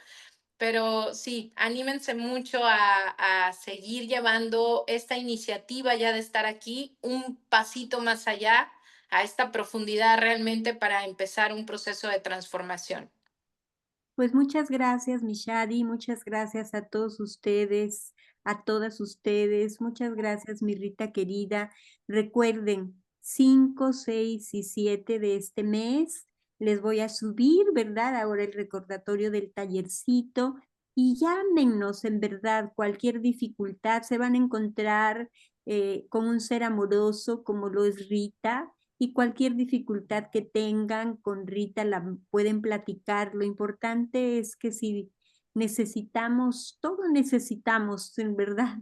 Pero sí, anímense mucho a seguir llevando esta iniciativa ya de estar aquí un pasito más allá, a esta profundidad realmente para empezar un proceso de transformación. Pues muchas gracias, Mishadi, muchas gracias a todos ustedes, a todas ustedes, muchas gracias, mi Rita querida. Recuerden, 5, 6 y 7 de este mes les voy a subir, ¿verdad? Ahora el recordatorio del tallercito y llámenos, en verdad, cualquier dificultad, se van a encontrar con un ser amoroso como lo es Rita y cualquier dificultad que tengan con Rita la pueden platicar. Lo importante es que si necesitamos, todo necesitamos, en verdad,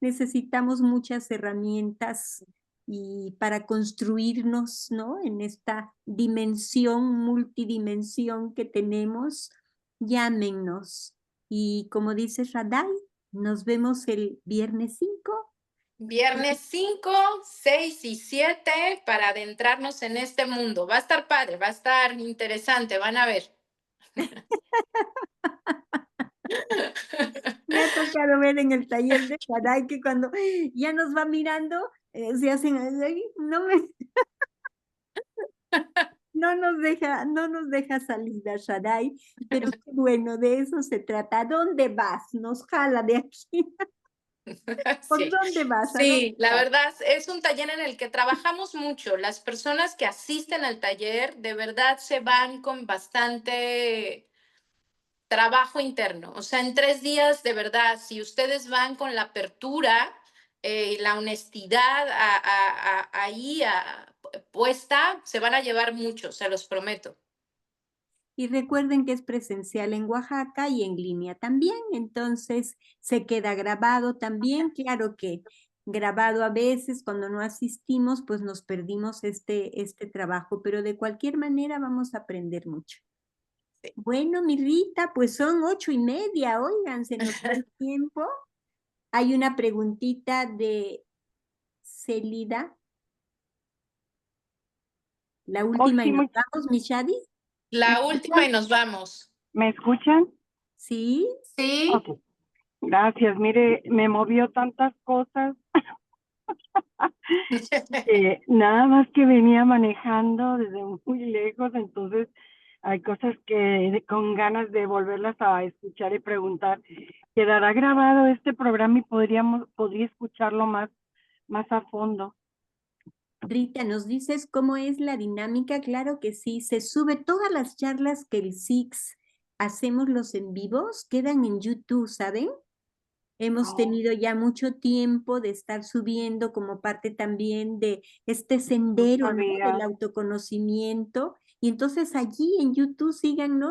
necesitamos muchas herramientas y para construirnos, ¿no? En esta dimensión, multidimensión que tenemos, llámenos. Y como dice Radai, nos vemos el viernes 5. Viernes 5, 6 y 7 para adentrarnos en este mundo. Va a estar padre, va a estar interesante, van a ver. Me ha tocado ver en el taller de Shaddai que cuando ya nos va mirando, se hacen, "Ay, no nos deja salida Shaddai, pero qué bueno, de eso se trata. ¿A dónde vas? Nos jala de aquí. ¿Por Sí, dónde vas? ¿A dónde sí, la vas? verdad es un taller en el que trabajamos mucho. Las personas que asisten al taller de verdad se van con bastante trabajo interno. O sea, en 3 días, de verdad, si ustedes van con la apertura y la honestidad ahí puesta, se van a llevar mucho, se los prometo. Y recuerden que es presencial en Oaxaca y en línea también, entonces se queda grabado también. Claro que grabado a veces cuando no asistimos, pues nos perdimos este trabajo, pero de cualquier manera vamos a aprender mucho. Bueno, mi Rita, pues son 8:30, oigan, se nos fue el tiempo. Hay una preguntita de Celida. La última y nos vamos, mi Shadi. La última y nos vamos. ¿Me escuchan? ¿Sí? Sí. Ok. Gracias. Mire, me movió tantas cosas que nada más que venía manejando desde muy lejos, entonces hay cosas que con ganas de volverlas a escuchar y preguntar. Quedará grabado este programa y podría escucharlo más a fondo. Rita, ¿nos dices cómo es la dinámica? Claro que sí, se sube todas las charlas que el SIX hacemos los en vivos, quedan en YouTube, ¿saben? Hemos tenido ya mucho tiempo de estar subiendo como parte también de este sendero, ¿no?, del autoconocimiento. Y entonces allí en YouTube síganos.